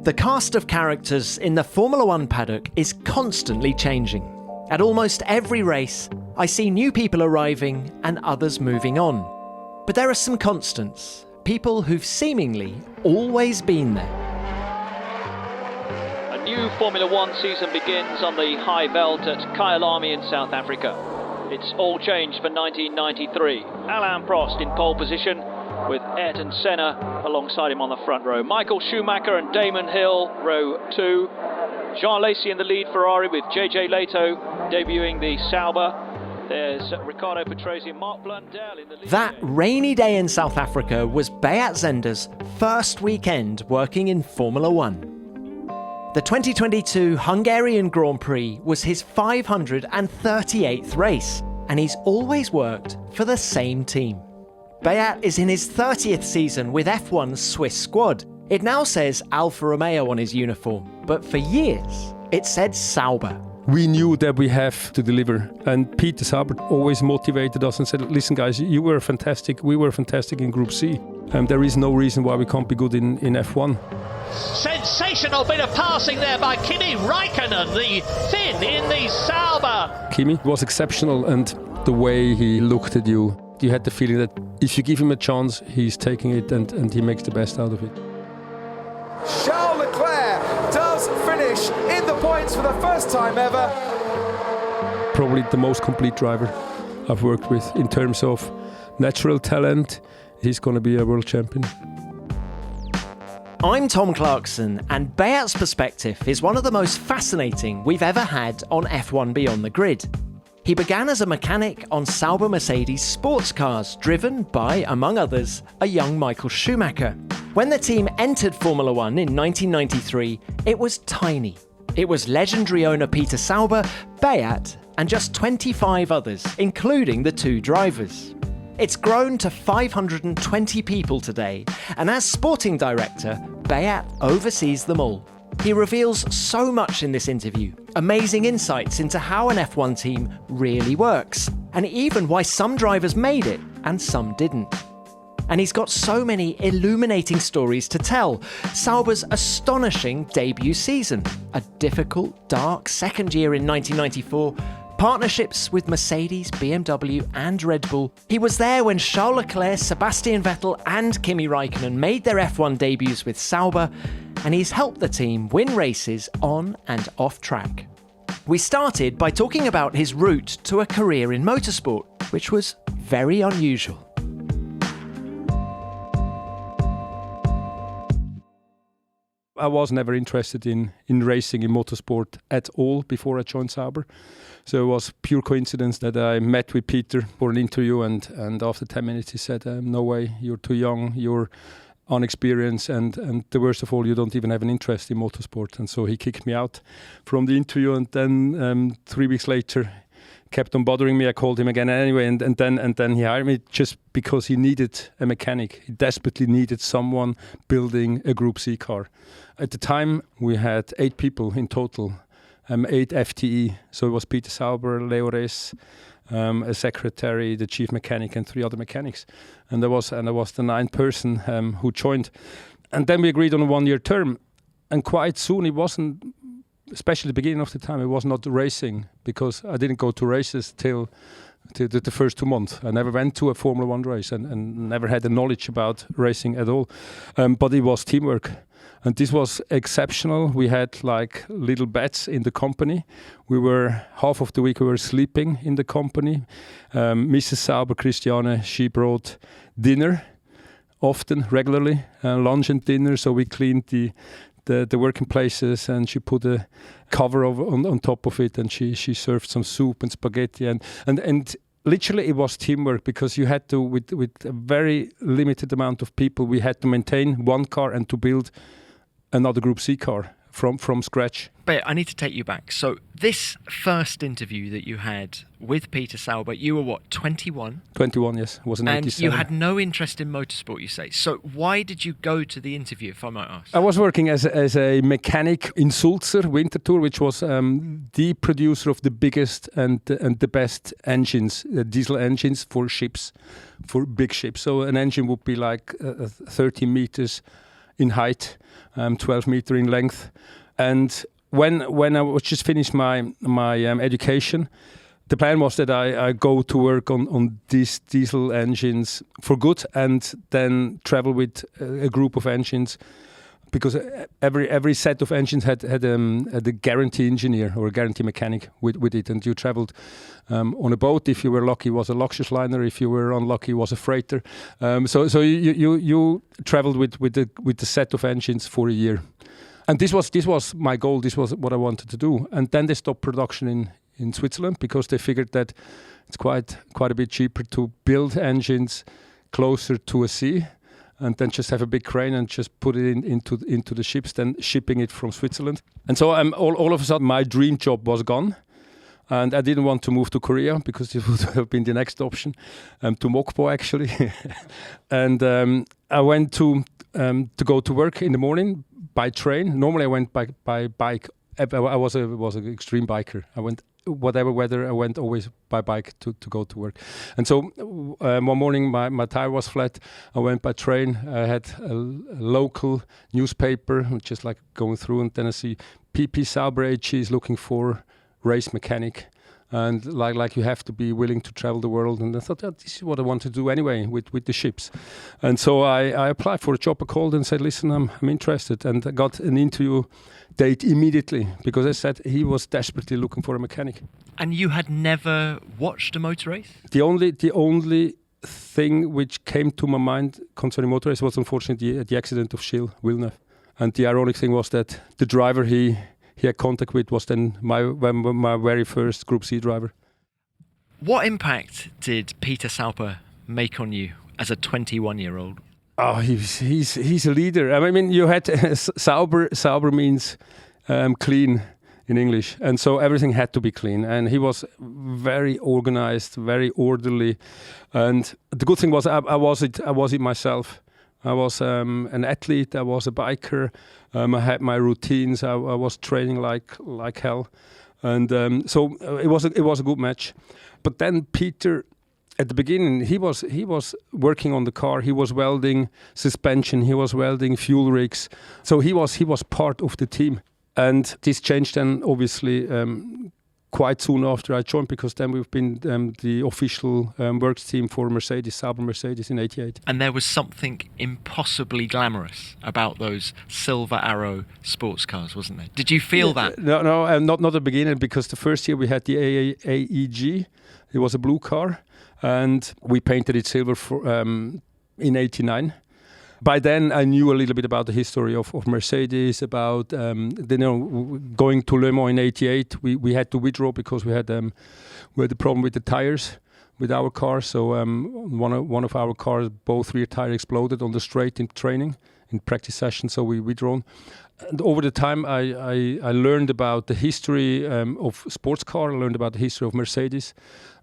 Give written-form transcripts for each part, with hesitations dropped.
The cast of characters in the Formula One paddock is constantly changing. At almost every race, I see new people arriving and others moving on. But there are some constants, people who've seemingly always been there. A new Formula One season begins on the high veld at Kyalami in South Africa. It's all changed for 1993. Alain Prost in pole position, with Ayrton Senna alongside him on the front row. Michael Schumacher and Damon Hill, row 2. Jean Alesi in the lead Ferrari with JJ Leto debuting the Sauber. There's Riccardo Patrese and Mark Blundell in the lead. That rainy day in South Africa was Beat Zehnder's first weekend working in Formula One. The 2022 Hungarian Grand Prix was his 538th race, and he's always worked for the same team. Beat is in his 30th season with F1's Swiss squad. It now says Alfa Romeo on his uniform, but for years it said Sauber. We knew that we have to deliver, and Peter Sauber always motivated us and said, listen guys, you were fantastic, we were fantastic in Group C, and there is no reason why we can't be good in F1. Sensational bit of passing there by Kimi Raikkonen, the Finn in the Sauber. Kimi was exceptional, and the way he looked at you, you had the feeling that if you give him a chance, he's taking it and he makes the best out of it. Charles Leclerc does finish in the points for the first time ever. Probably the most complete driver I've worked with in terms of natural talent. He's going to be a world champion. I'm Tom Clarkson, and Beat's perspective is one of the most fascinating we've ever had on F1 Beyond the Grid. He began as a mechanic on Sauber Mercedes Sportscars, driven by, among others, a young Michael Schumacher. When the team entered Formula One in 1993, it was tiny. It was legendary owner Peter Sauber, Beat, and just 25 others, including the 2 drivers. It's grown to 520 people today, and as sporting director, Beat oversees them all. He reveals so much in this interview, amazing insights into how an F1 team really works, and even why some drivers made it and some didn't. And he's got so many illuminating stories to tell. Sauber's astonishing debut season, a difficult, dark second year in 1994, partnerships with Mercedes, BMW and Red Bull. He was there when Charles Leclerc, Sebastian Vettel and Kimi Raikkonen made their F1 debuts with Sauber, and he's helped the team win races on and off track. We started by talking about his route to a career in motorsport, which was very unusual. I was never interested in racing in motorsport at all before I joined Sauber. So it was pure coincidence that I met with Peter for an interview, and after 10 minutes he said, no way, you're too young, you're unexperienced, and the worst of all, you don't even have an interest in motorsport. And so he kicked me out from the interview, and then 3 weeks later kept on bothering me. I called him again anyway, and then he hired me just because he needed a mechanic. He desperately needed someone building a Group C car. At the time, we had 8 people in total, 8 FTE. So it was Peter Sauber, Leo Rees, a secretary, the chief mechanic, and 3 other mechanics. And there was the 9th person who joined. And then we agreed on a 1-year term. And quite soon it wasn't, especially the beginning of the time, it was not racing, because I didn't go to races till the first 2 months. I never went to a Formula One race and never had the knowledge about racing at all. But it was teamwork. And this was exceptional. We had like little beds in the company. We were, half of the week we were sleeping in the company. Mrs. Sauber, Christiane, she brought dinner often, regularly, lunch and dinner. So we cleaned the working places, and she put a cover on top of it, and she served some soup and spaghetti. And literally it was teamwork, because you had to, with a very limited amount of people, we had to maintain one car and to build another Group C car from scratch. But I need to take you back. So this first interview that you had with Peter Sauber, you were what, 21? 21, yes. It was in 87. And you had no interest in motorsport, you say. So why did you go to the interview, if I might ask? I was working as a mechanic in Sulzer Winterthur, which was the producer of the biggest and the best engines, diesel engines for ships, for big ships. So an engine would be like 30 meters in height, 12 meter in length. And when I was just finished my education, the plan was that I go to work on these diesel engines for good, and then travel with a group of engines, because every set of engines had a guarantee engineer or a guarantee mechanic with it, and you traveled on a boat. If you were lucky, it was a Luxusliner. If you were unlucky, it was a freighter. So you traveled with the set of engines for a year, and this was my goal. This was what I wanted to do. And then they stopped production in Switzerland, because they figured that it's quite a bit cheaper to build engines closer to a sea, and then just have a big crane and just put it into the ships, then shipping it from Switzerland. And so all of a sudden my dream job was gone, and I didn't want to move to Korea, because it would have been the next option, to Mokpo actually. And I went to go to work in the morning by train. Normally I went by bike. I was an extreme biker. I went whatever weather, I went always by bike to go to work. And so one morning my tire was flat. I went by train. I had a local newspaper, just like going through, and then I see PP Sauber AG is looking for race mechanic. And like you have to be willing to travel the world. And I thought, this is what I want to do anyway with the ships. And so I applied for a job. I called and said, listen, I'm interested. And I got an interview date immediately, because I said he was desperately looking for a mechanic. And you had never watched a motor race? The only thing which came to my mind concerning motor race was unfortunately the accident of Gilles Villeneuve. And the ironic thing was that the driver he had contact with was then my very first Group C driver. What impact did Peter Sauber make on you as a 21-year-old? Oh, he's a leader. I mean, you had Sauber means clean in English, and so everything had to be clean. And he was very organized, very orderly. And the good thing was I was it myself. I was an athlete. I was a biker. I had my routines. I was training like hell, and so it was a good match. But then Peter, at the beginning, he was working on the car. He was welding suspension. He was welding fuel rigs. So he was part of the team. And this changed then, obviously, quite soon after I joined, because then we've been the official works team for Sauber Mercedes in '88. And there was something impossibly glamorous about those Silver Arrow sports cars, wasn't there? Did you feel that? No, not at the beginning, because the first year we had the AEG. It was a blue car, and we painted it silver in '89. By then, I knew a little bit about the history of Mercedes, about going to Le Mans in '88. We had to withdraw because we had a problem with the tires with our car. So one of our cars, both rear tire exploded on the straight in training, in practice session. So we withdrawn. And over the time, I learned about the history of sports car. I learned about the history of Mercedes,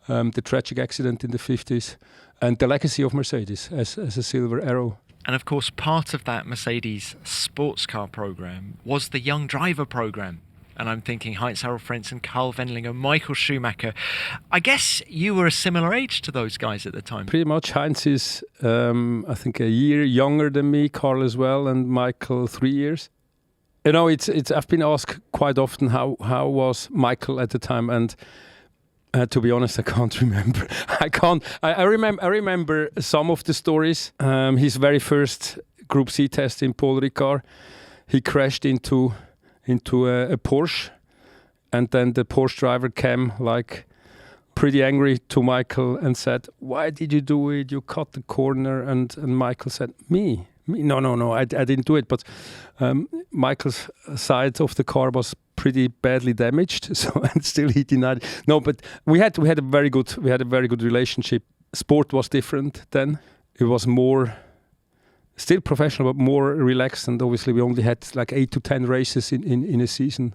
the tragic accident in the 50s, and the legacy of Mercedes as a Silver Arrow. And of course, part of that Mercedes sports car program was the young driver program. And I'm thinking Heinz-Harald Frentzen, Karl Wendlinger, Michael Schumacher. I guess you were a similar age to those guys at the time. Pretty much. Heinz is, I think, a year younger than me, Karl as well, and Michael 3 years. You know, it's. I've been asked quite often how was Michael at the time, and to be honest, I can't remember. I remember some of the stories. His very first Group C test in Paul Ricard, he crashed into a Porsche, and then the Porsche driver came like pretty angry to Michael and said, "Why did you do it? You cut the corner." And Michael said, "Me? No, I didn't do it." But Michael's side of the car was pretty badly damaged, so and still he denied it. No, but we had a very good relationship. Sport was different then. It was more still professional, but more relaxed, and obviously we only had like 8 to 10 races in a season.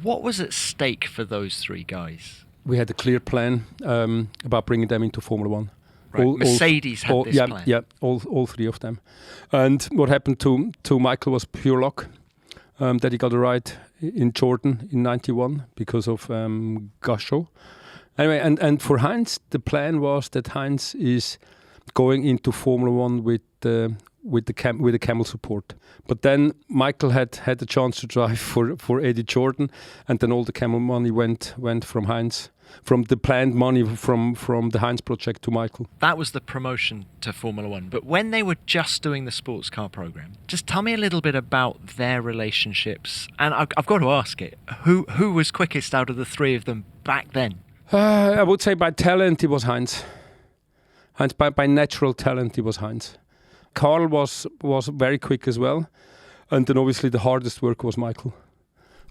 What was at stake for those three guys? We had a clear plan about bringing them into Formula One. Right. Mercedes had this plan. Yeah, all three of them. And what happened to Michael was pure luck. That he got a ride in Jordan in '91 because of Gaucho. Anyway, and for Heinz, the plan was that Heinz is going into Formula One with with the camel support. But then Michael had the chance to drive for Eddie Jordan, and then all the camel money went from Heinz, from the planned money from the Heinz project to Michael. That was the promotion to Formula One. But when they were just doing the sports car program, just tell me a little bit about their relationships. And I've got to ask it: who was quickest out of the three of them back then? I would say by talent it was Heinz. By natural talent it was Heinz. Carl was very quick as well, and then obviously the hardest worker was Michael.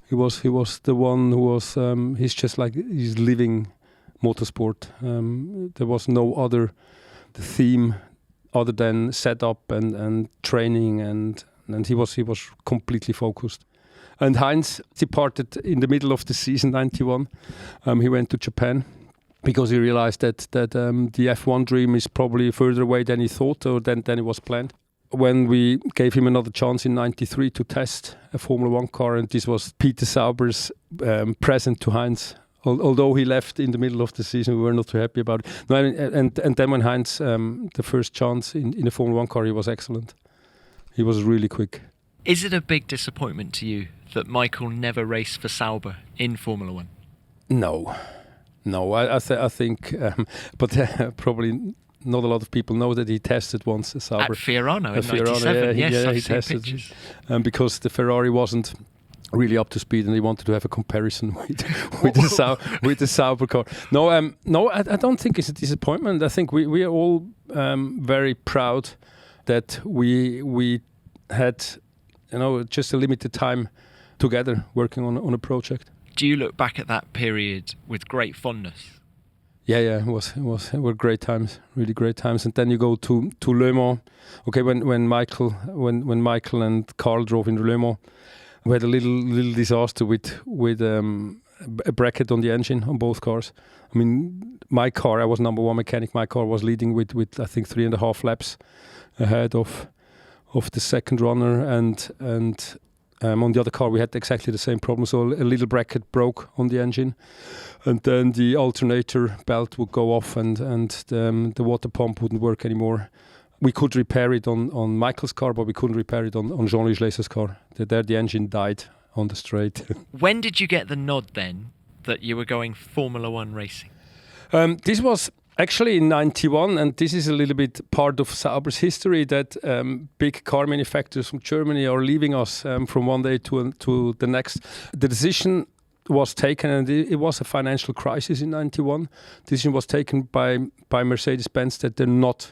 He was the one who was. He's just like he's living motorsport. There was no other theme other than setup and training, and he was completely focused. And Heinz departed in the middle of the season '91. He went to Japan because he realized that the F1 dream is probably further away than he thought or than it was planned. When we gave him another chance in '93 to test a Formula One car, and this was Peter Sauber's present to Heinz. Although he left in the middle of the season, we were not too happy about it. No, and then when Heinz, the first chance in a Formula One car, he was excellent. He was really quick. Is it a big disappointment to you that Michael never raced for Sauber in Formula One? No, I think, but probably not a lot of people know that he tested once a Sauber. At Fiorano in '97, yes, I've seen pictures. Because the Ferrari wasn't really up to speed, and he wanted to have a comparison with the Sauber car. No, I don't think it's a disappointment. I think we are all very proud that we had, just a limited time together working on a project. Do you look back at that period with great fondness? Yeah, it were great times, really great times. And then you go to Le Mans. Okay, when Michael and Carl drove in Le Mans, we had a little disaster with a bracket on the engine on both cars. I mean, my car, I was number one mechanic. My car was leading with I think 3.5 laps ahead of the second runner, and on the other car we had exactly the same problem. So a little bracket broke on the engine, and then the alternator belt would go off, and the water pump wouldn't work anymore. We could repair it on Michael's car, but we couldn't repair it on Jean-Louis Schlesser's car. There the engine died on the straight. When did you get the nod then that you were going Formula One racing? This was actually in '91, and this is a little bit part of Sauber's history, that big car manufacturers from Germany are leaving us from one day to the next. The decision was taken, and it was a financial crisis in '91. The decision was taken by Mercedes-Benz that they're not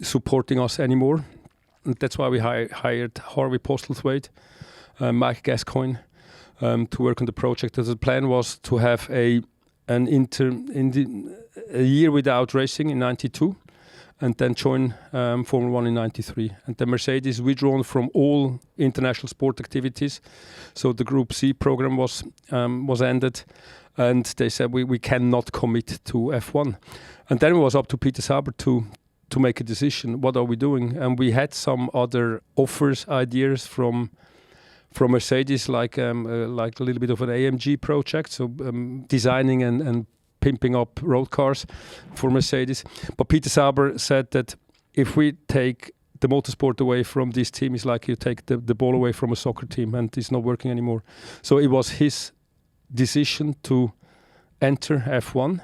supporting us anymore. And that's why we hired Harvey Postlethwaite, Mike Gascoigne, to work on the project. The plan was to have a year without racing in '92, and then join Formula One in '93. And the Mercedes withdrawn from all international sport activities, so the Group C program was ended, and they said we cannot commit to F1. And then it was up to Peter Sauber to make a decision. What are we doing? And we had some other offers, ideas from Mercedes, like a little bit of an AMG project, so designing and pimping up road cars for Mercedes. But Peter Sauber said that if we take the motorsport away from this team, it's like you take the ball away from a soccer team, and it's not working anymore. So it was his decision to enter F1,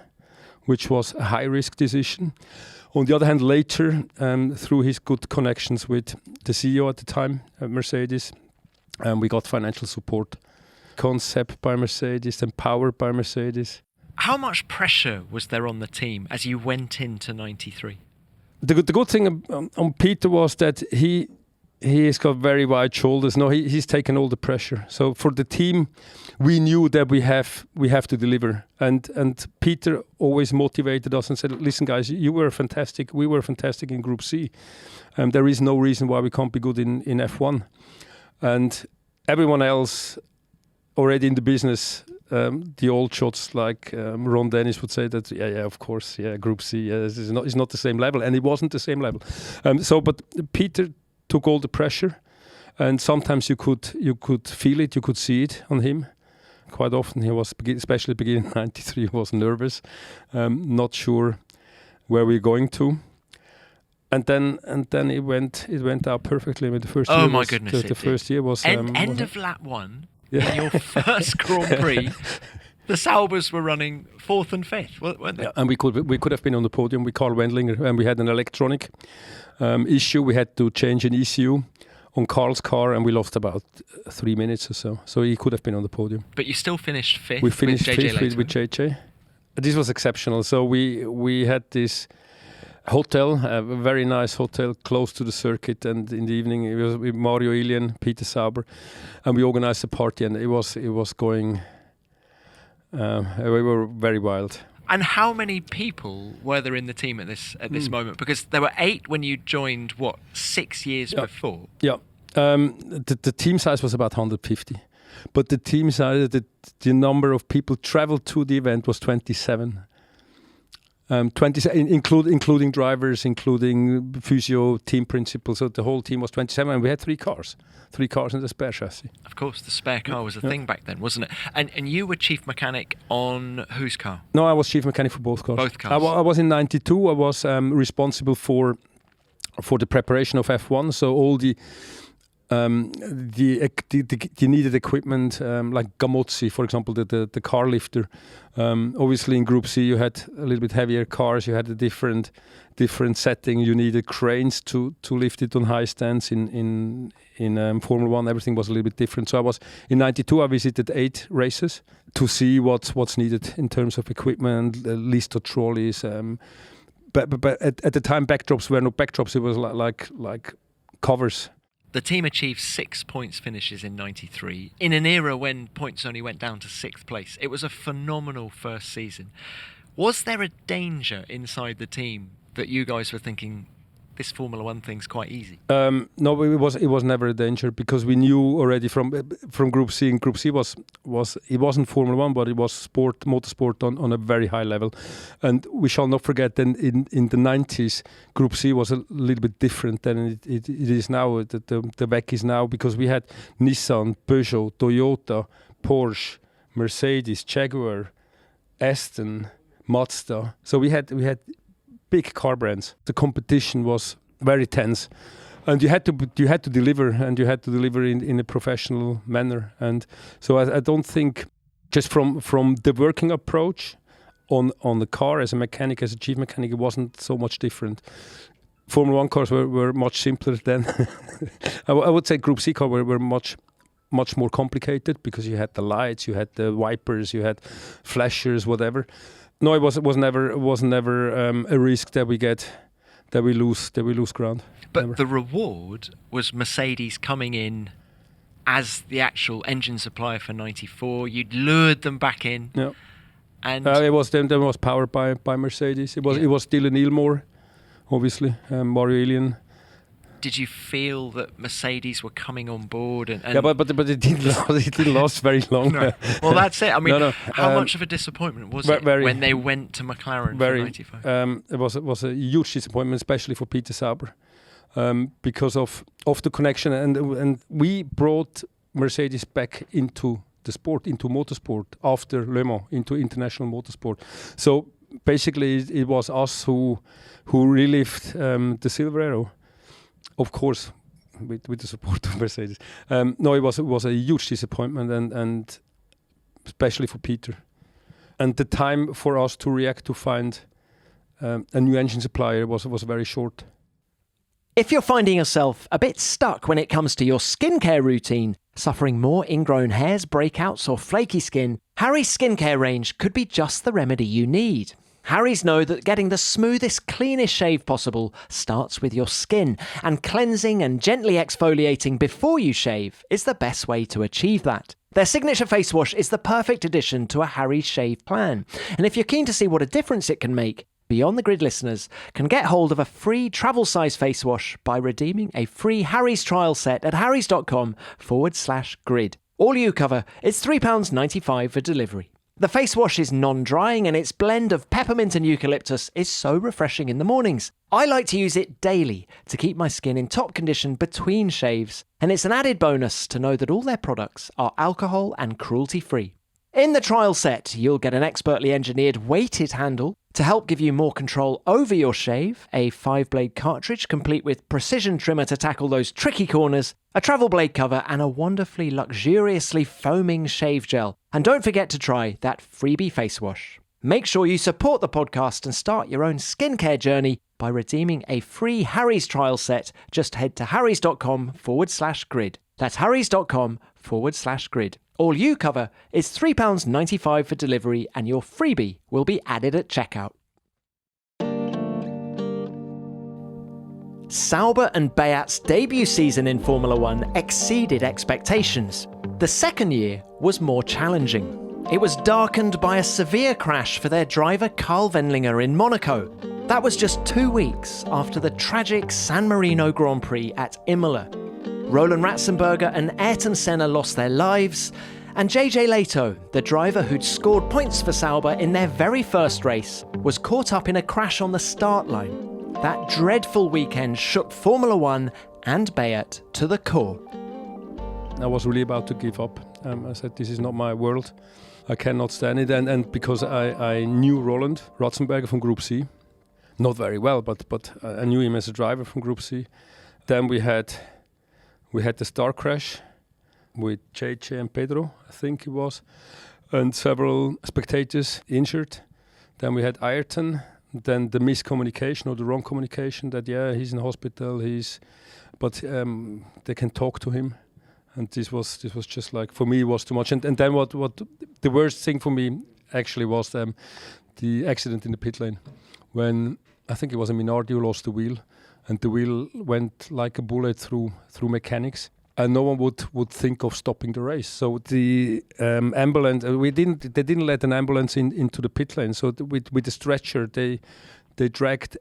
which was a high-risk decision. On the other hand, later, through his good connections with the CEO at the time, Mercedes, we got financial support. Concept by Mercedes and powered by Mercedes. How much pressure was there on the team as you went into '93? The good thing on Peter was that he has got very wide shoulders. No, he's taken all the pressure. So for the team, we knew that we have to deliver. And Peter always motivated us and said, "Listen, guys, you were fantastic. We were fantastic in Group C. There is no reason why we can't be good in F1." And everyone else already in the business, the old shots like Ron Dennis would say that, yeah, of course, Group C, it's not the same level, and it wasn't the same level. But Peter took all the pressure, and sometimes you could feel it, you could see it on him. Quite often he was, especially beginning in '93, he was nervous, not sure where we're going to. And then it went out perfectly with the first year. Oh my goodness! The first year was end of lap 1 in your first Grand Prix. The Saubers were running 4th and 5th, weren't they? Yeah, and we could have been on the podium with Carl Wendlinger, and we had an electronic issue. We had to change an ECU on Carl's car, and we lost about 3 minutes or so. So he could have been on the podium. But you still finished 5th. We finished with JJ 5th with JJ. This was exceptional. So we had this hotel, a very nice hotel close to the circuit, and in the evening it was with Mario Ilian, Peter Sauber, and we organized a party, and it was going. We were very wild. And how many people were there in the team at this moment? Because there were 8 when you joined. 6 years before? Yeah, the team size was about 150, but the team size, the number of people traveled to the event was 27. 27, including drivers, including physio, team principal. So the whole team was 27, and we had 3 cars in the spare chassis. Of course, the spare car was a thing back then, wasn't it? And you were chief mechanic on whose car? No, I was chief mechanic for both cars. Both cars. I was in '92. I was responsible for the preparation of F1. So all the needed equipment, like Gamozzi, for example, the car lifter. Obviously, in Group C, you had a little bit heavier cars. You had a different setting. You needed cranes to lift it on high stands. In Formula One, everything was a little bit different. So I was in '92. I visited 8 races to see what's needed in terms of equipment, Lister trolleys. But at the time, backdrops were no backdrops. It was like covers. The team achieved 6 points finishes in '93 in an era when points only went down to 6th place. It was a phenomenal first season. Was there a danger inside the team that you guys were thinking, this Formula One thing's quite easy? No, it was never a danger, because we knew already from Group C. And Group C was it wasn't Formula One, but it was motorsport on a very high level. And we shall not forget that in the 90s, Group C was a little bit different than it is now. The WEC is now, because we had Nissan, Peugeot, Toyota, Porsche, Mercedes, Jaguar, Aston, Mazda. So we had big car brands. The competition was very tense, and you had to deliver, and you had to deliver in a professional manner. And so I don't think, just from the working approach on the car as a mechanic, as a chief mechanic, it wasn't so much different. Formula One cars were much simpler then. I would say Group C cars were much more complicated, because you had the lights, you had the wipers, you had flashers, whatever. No, it was never a risk that we lose ground. But never. The reward was Mercedes coming in as the actual engine supplier for '94. You'd lured them back in. Yeah. And it was powered by Mercedes. It was still an Ilmore, obviously, Mario Ilian. Did you feel that Mercedes were coming on board? And yeah, but it didn't last very long. No. Well, that's it. I mean, how No. much of a disappointment was it when they went to McLaren for '95? It was a huge disappointment, especially for Peter Sauber, because of the connection, and we brought Mercedes back into the sport, into motorsport after Le Mans, into international motorsport. So basically, it was us who relived the Silver Arrow. Of course, with the support of Mercedes. No, it was a huge disappointment, and especially for Peter. And the time for us to react, to find a new engine supplier was very short. If you're finding yourself a bit stuck when it comes to your skincare routine, suffering more ingrown hairs, breakouts or flaky skin, Harry's skincare range could be just the remedy you need. Harry's know that getting the smoothest, cleanest shave possible starts with your skin, and cleansing and gently exfoliating before you shave is the best way to achieve that. Their signature face wash is the perfect addition to a Harry's shave plan, and if you're keen to see what a difference it can make, Beyond the Grid listeners can get hold of a free travel-size face wash by redeeming a free Harry's trial set at harrys.com/grid. All you cover is £3.95 for delivery. The face wash is non-drying, and its blend of peppermint and eucalyptus is so refreshing in the mornings. I like to use it daily to keep my skin in top condition between shaves, and it's an added bonus to know that all their products are alcohol and cruelty-free. In the trial set, you'll get an expertly engineered weighted handle, To help give you more control over your shave, a 5-blade cartridge complete with precision trimmer to tackle those tricky corners, a travel blade cover, and a wonderfully luxuriously foaming shave gel. And don't forget to try that freebie face wash. Make sure you support the podcast and start your own skincare journey by redeeming a free Harry's trial set. Just head to harrys.com/grid. That's harrys.com/grid. All you cover is £3.95 for delivery, and your freebie will be added at checkout. Sauber and Beat's debut season in Formula One exceeded expectations. The second year was more challenging. It was darkened by a severe crash for their driver Carl Wendlinger in Monaco. That was just 2 weeks after the tragic San Marino Grand Prix at Imola. Roland Ratzenberger and Ayrton Senna lost their lives, and JJ Lehto, the driver who'd scored points for Sauber in their very first race, was caught up in a crash on the start line. That dreadful weekend shook Formula One and Beat to the core. I was really about to give up. I said, this is not my world. I cannot stand it. And because I knew Roland Ratzenberger from Group C, not very well, but I knew him as a driver from Group C. Then we had the star crash with JJ and Pedro, I think it was, and several spectators injured. Then we had Ayrton, then the miscommunication or the wrong communication that, he's in hospital, but they can talk to him. And this was just like, for me, it was too much. And then what the worst thing for me actually was the accident in the pit lane, when I think it was a Minardi who lost the wheel, and the wheel went like a bullet through mechanics, and no one would think of stopping the race. So the ambulance, they didn't let an ambulance into the pit lane. So with the stretcher, they dragged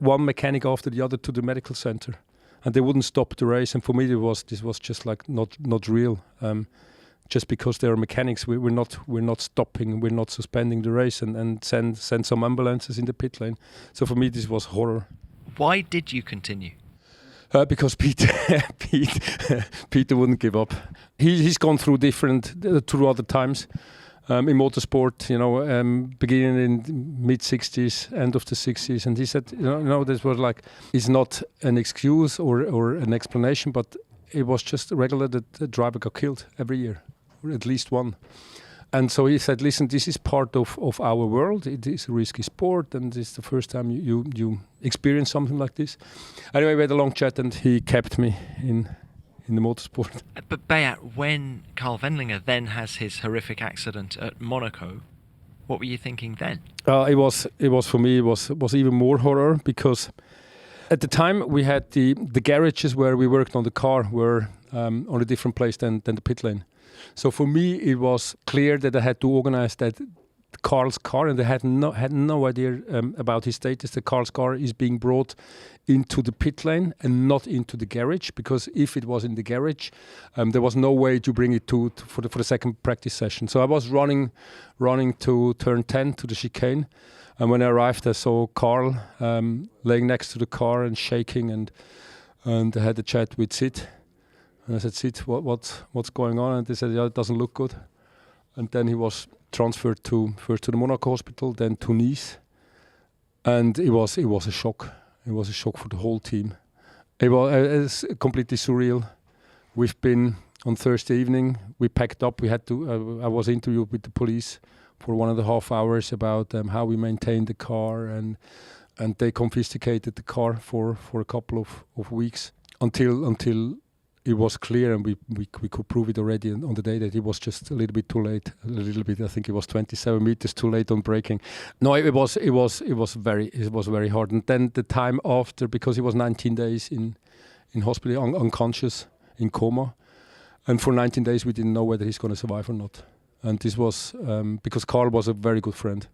one mechanic after the other to the medical center, and they wouldn't stop the race. And for me, this was just like not real. Just because they are mechanics, we're not stopping, we're not suspending the race and send some ambulances in the pit lane. So for me, this was horror. Why did you continue? Because Peter wouldn't give up. He's gone through through other times in motorsport, beginning in mid-60s, end of the 60s. And he said, this was like, it's not an excuse or an explanation, but it was just regular that the driver got killed every year, or at least one. And so he said, listen, this is part of our world. It is a risky sport, and it's the first time you experience something like this. Anyway, we had a long chat, and he kept me in the motorsport. But Beat, when Carl Wendlinger then has his horrific accident at Monaco, what were you thinking then? It was for me, it was even more horror, because at the time we had the garages where we worked on the car were on a different place than the pit lane. So for me, it was clear that I had to organize that Carl's car, and they had no idea about his status. The Carl's car is being brought into the pit lane and not into the garage, because if it was in the garage, there was no way to bring it for the second practice session. So I was running to turn 10 to the chicane, and when I arrived, I saw Carl laying next to the car and shaking, and I had a chat with Sid. And I said, Sid, what's going on? And they said, it doesn't look good. And then he was transferred first to the Monaco hospital, then to Nice. And it was a shock. It was a shock for the whole team. It was completely surreal. We've been on Thursday evening. We packed up. We had to. I was interviewed with the police for 1.5 hours about how we maintained the car, and they confiscated the car for a couple of weeks until it was clear, and we could prove it already on the day that it was just a little bit too late. I think it was 27 meters too late on braking. No, it was very hard. And then the time after, because he was 19 days in hospital, unconscious, in coma, and for 19 days we didn't know whether he's going to survive or not. And this was because Carl was a very good friend,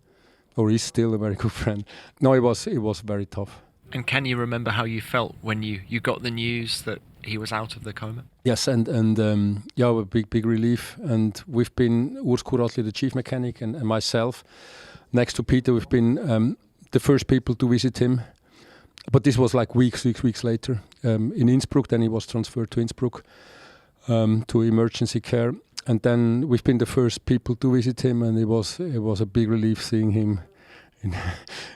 or is still a very good friend. No, it was very tough. And can you remember how you felt when you got the news that he was out of the coma? Yes, and a big relief. And we've been, Urs Kuratli, the chief mechanic, and myself, next to Peter, we've been the first people to visit him. But this was like weeks later in Innsbruck. Then he was transferred to Innsbruck to emergency care. And then we've been the first people to visit him, and it was a big relief seeing him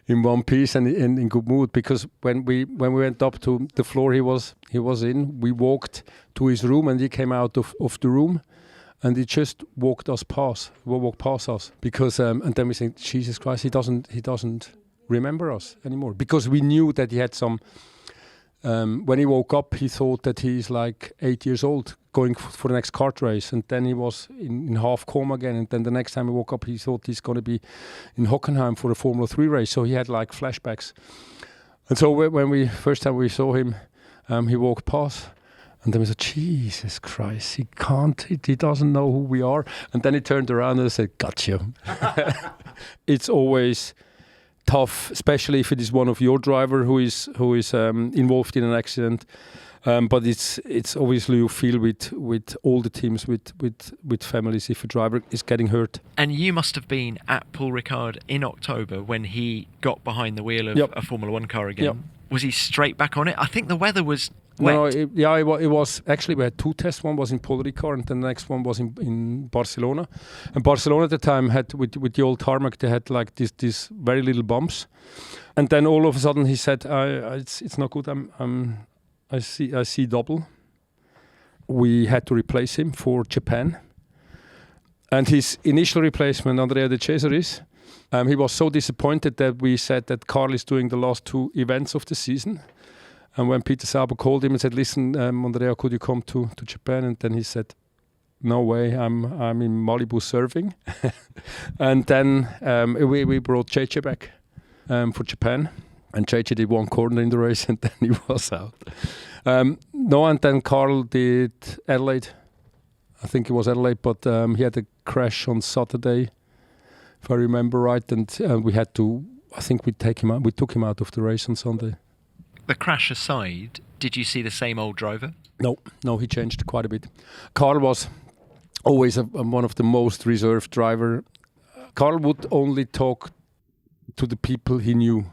in one piece and in good mood, because when we went up to the floor he was in, we walked to his room and he came out of the room and he just walked past us because and then we think, Jesus Christ, he doesn't remember us anymore, because we knew that he had some when he woke up he thought that he's like 8 years old going for the next kart race, and then he was in half coma again, and then the next time he woke up he thought he's going to be in Hockenheim for a Formula 3 race, so he had like flashbacks. And so when we first time we saw him, he walked past, and then we said, Jesus Christ, he doesn't know who we are. And then he turned around and said, gotcha. It's always tough, especially if it is one of your driver who is involved in an accident. But it's obviously you feel with all the teams, with families, if a driver is getting hurt. And you must have been at Paul Ricard in October when he got behind the wheel of a Formula 1 car again. Yep. Was he straight back on it? I think the weather was wet. No, it was actually, we had two tests. One was in Paul Ricard and then the next one was in Barcelona. And Barcelona at the time had, with the old tarmac, they had like this very little bumps. And then all of a sudden he said, it's not good, I see double. We had to replace him for Japan. And his initial replacement, Andrea De Cesaris, he was so disappointed that we said that Carl is doing the last two events of the season. And when Peter Sauber called him and said, listen, Andrea, could you come to Japan? And then he said, no way, I'm in Malibu surfing. And then we brought JJ back for Japan. And JJ did one corner in the race and then he was out. And then Carl did Adelaide. I think it was Adelaide, but he had a crash on Saturday, if I remember right. And we had to, I think we took him out of the race on Sunday. The crash aside, did you see the same old driver? No, he changed quite a bit. Carl was always one of the most reserved driver. Carl would only talk to the people he knew.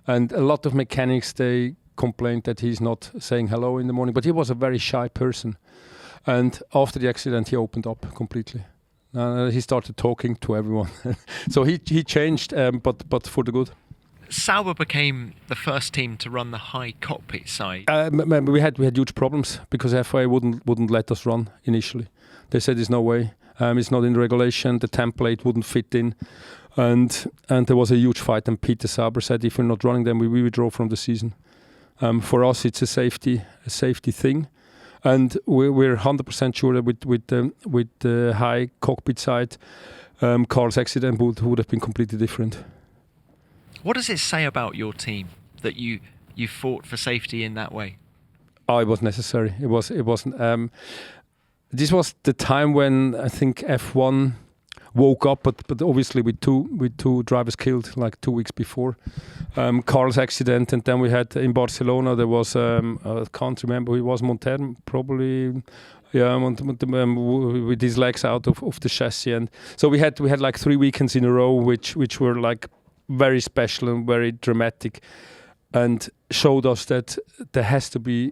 And a lot of mechanics, they complained that he's not saying hello in the morning, but he was a very shy person. And after the accident, he opened up completely. He started talking to everyone. So he changed, but for the good. Sauber became the first team to run the high cockpit side. We had huge problems because FIA wouldn't let us run initially. They said there's no way. It's not in the regulation. The template wouldn't fit in. And there was a huge fight, and Peter Sauber said, if we're not running them, we withdraw from the season. For us, it's a safety thing, and we're 100% sure that with the high cockpit side, Carl's accident would have been completely different. What does it say about your team that you fought for safety in that way? Oh, it was necessary. It wasn't. This was the time when I think F1 woke up, but obviously with two drivers killed like 2 weeks before Carl's accident, and then we had in Barcelona there was I can't remember who it was, Monter probably, with his legs out of the chassis, and so we had like 3 weekends in a row which were like very special and very dramatic, and showed us that there has to be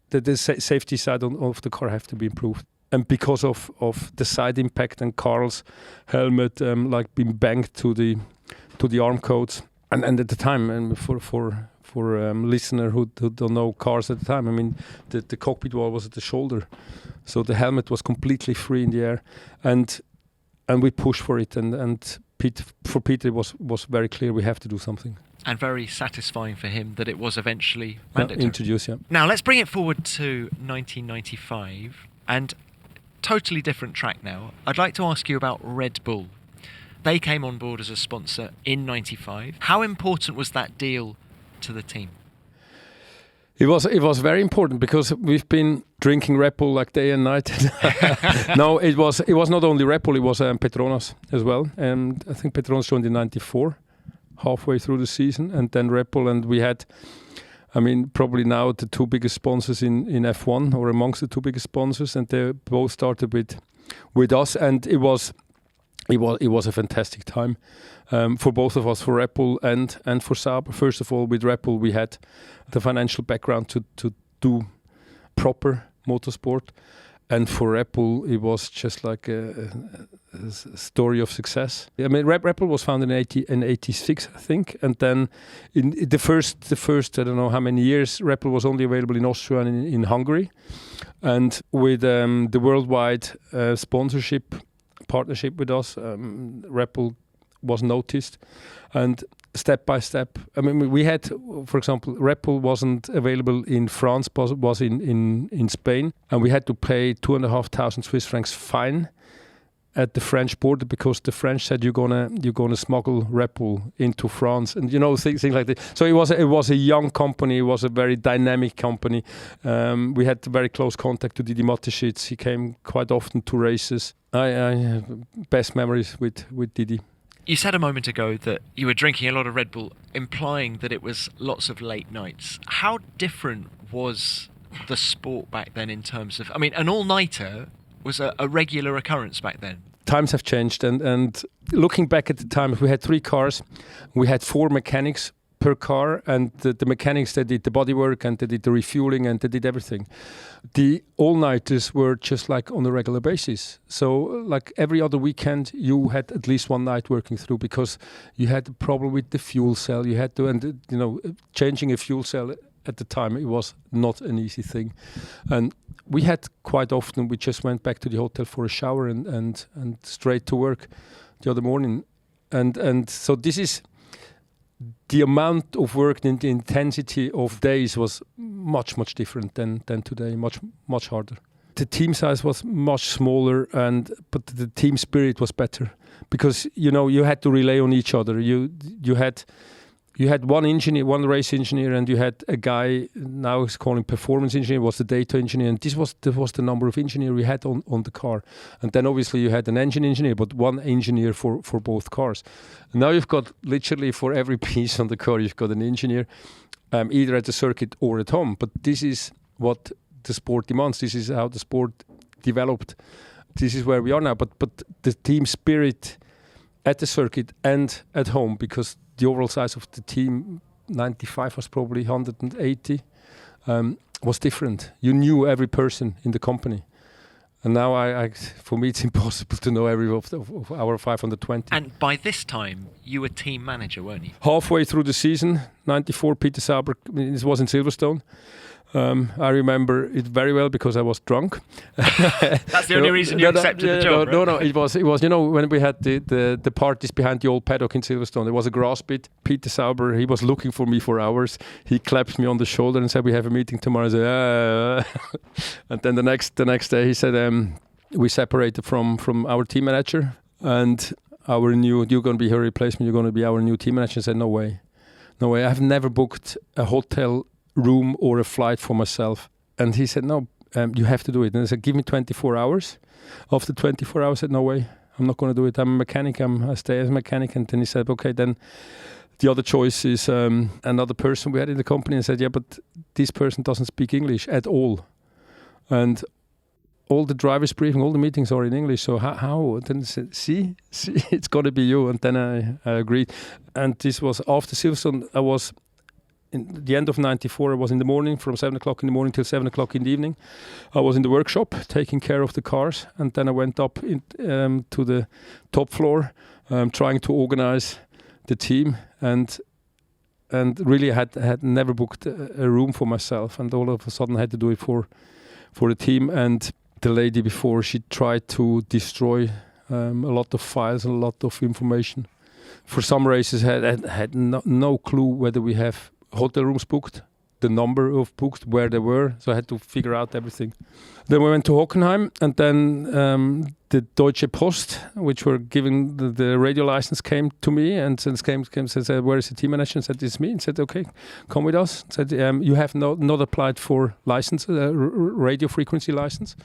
that the safety side of the car have to be improved. And because of the side impact and Carl's helmet like being banged to the arm codes, and at the time, and for listener who don't know cars at the time, I mean the cockpit wall was at the shoulder, so the helmet was completely free in the air, and we pushed for it, and for Peter it was very clear we have to do something. And very satisfying for him that it was eventually mandatory. Introduced, yeah. Now let's bring it forward to 1995 and totally different track now. I'd like to ask you about Red Bull. They came on board as a sponsor in 95. How important was that deal to the team? It was very important because we've been drinking Red Bull like day and night. No, it was not only Red Bull, it was Petronas as well. And I think Petronas joined in 94, halfway through the season, and then Red Bull, and we had, I mean, probably now the two biggest sponsors in F1, or amongst the two biggest sponsors, and they both started with us, and it was a fantastic time for both of us, for Red Bull and for Sauber. First of all, with Red Bull, we had the financial background to do proper motorsport, and for Red Bull, it was just like story of success. I mean, Red Bull was founded in 86, I think, and then in the first I don't know how many years, Red Bull was only available in Austria and in Hungary, and with the worldwide sponsorship partnership with us, Red Bull was noticed, and step by step. I mean, we had, for example, Red Bull wasn't available in France, but was in Spain, and we had to pay 2,500 Swiss francs fine at the French border because the French said you're gonna smuggle Red Bull into France, and things like that. So it was a young company. It was a very dynamic company. We had very close contact to Didi Mateschitz. He came quite often to races. I have best memories with Didi. You said a moment ago that you were drinking a lot of Red Bull, implying that it was lots of late nights. How different was the sport back then in terms of... I mean, an all-nighter was a regular occurrence back then. Times have changed, and looking back at the time, we had 3 cars, we had 4 mechanics per car, and the mechanics, they did the bodywork and they did the refueling and they did everything. The all-nighters were just like on a regular basis. So like every other weekend, you had at least one night working through because you had a problem with the fuel cell. You had to, and changing a fuel cell at the time, it was not an easy thing. And we had quite often, we just went back to the hotel for a shower and straight to work the other morning. And so this is the amount of work and the intensity of days was much different than today, much harder. The team size was much smaller, but the team spirit was better because you had to rely on each other. You had one engineer, one race engineer, and you had a guy, now he's calling performance engineer, was the data engineer, and this was the number of engineers we had on the car. And then obviously you had an engine engineer, but one engineer for both cars. And now you've got literally for every piece on the car, you've got an engineer, either at the circuit or at home. But this is what the sport demands. This is how the sport developed. This is where we are now. But the team spirit at the circuit and at home, because the overall size of the team, 95 was probably 180, was different. You knew every person in the company. And now, for me, it's impossible to know every of our 520. And by this time, you were team manager, weren't you? Halfway through the season, 94, Peter Sauber, this was in Silverstone. I remember it very well because I was drunk. That's the only reason you accepted the job, right? No, it was when we had the parties behind the old paddock in Silverstone. There was a grass pit. Peter Sauber, he was looking for me for hours. He clapped me on the shoulder and said, "We have a meeting tomorrow." I said, And then the next day he said, we separated from our team manager and you're going to be her replacement. You're going to be our new team manager. I said, no way. I've never booked a hotel room or a flight for myself. And he said, no, you have to do it. And I said, give me 24 hours. After 24 hours, I said, no way, I'm not going to do it. I'm a mechanic. I stay as a mechanic. And then he said, okay, then the other choice is another person we had in the company. And said, yeah, but this person doesn't speak English at all. And all the drivers briefing, all the meetings are in English. So how? Then I said, see, it's got to be you. And then I agreed. And this was after Silverstone. I was in the end of 94, I was in the morning from 7 o'clock in the morning till 7 o'clock in the evening. I was in the workshop taking care of the cars, and then I went up to the top floor, trying to organize the team, and really had never booked a room for myself, and all of a sudden I had to do it for the team. And the lady before, she tried to destroy a lot of files and a lot of information. For some races, had no clue whether we have hotel rooms booked, the number of booked, where they were. So I had to figure out everything. Then we went to Hockenheim, and then the Deutsche Post, which were giving the radio license, came to me and came said, where is the team manager? And said, it's me. And said, okay, come with us. Said, you have not applied for license, radio frequency license.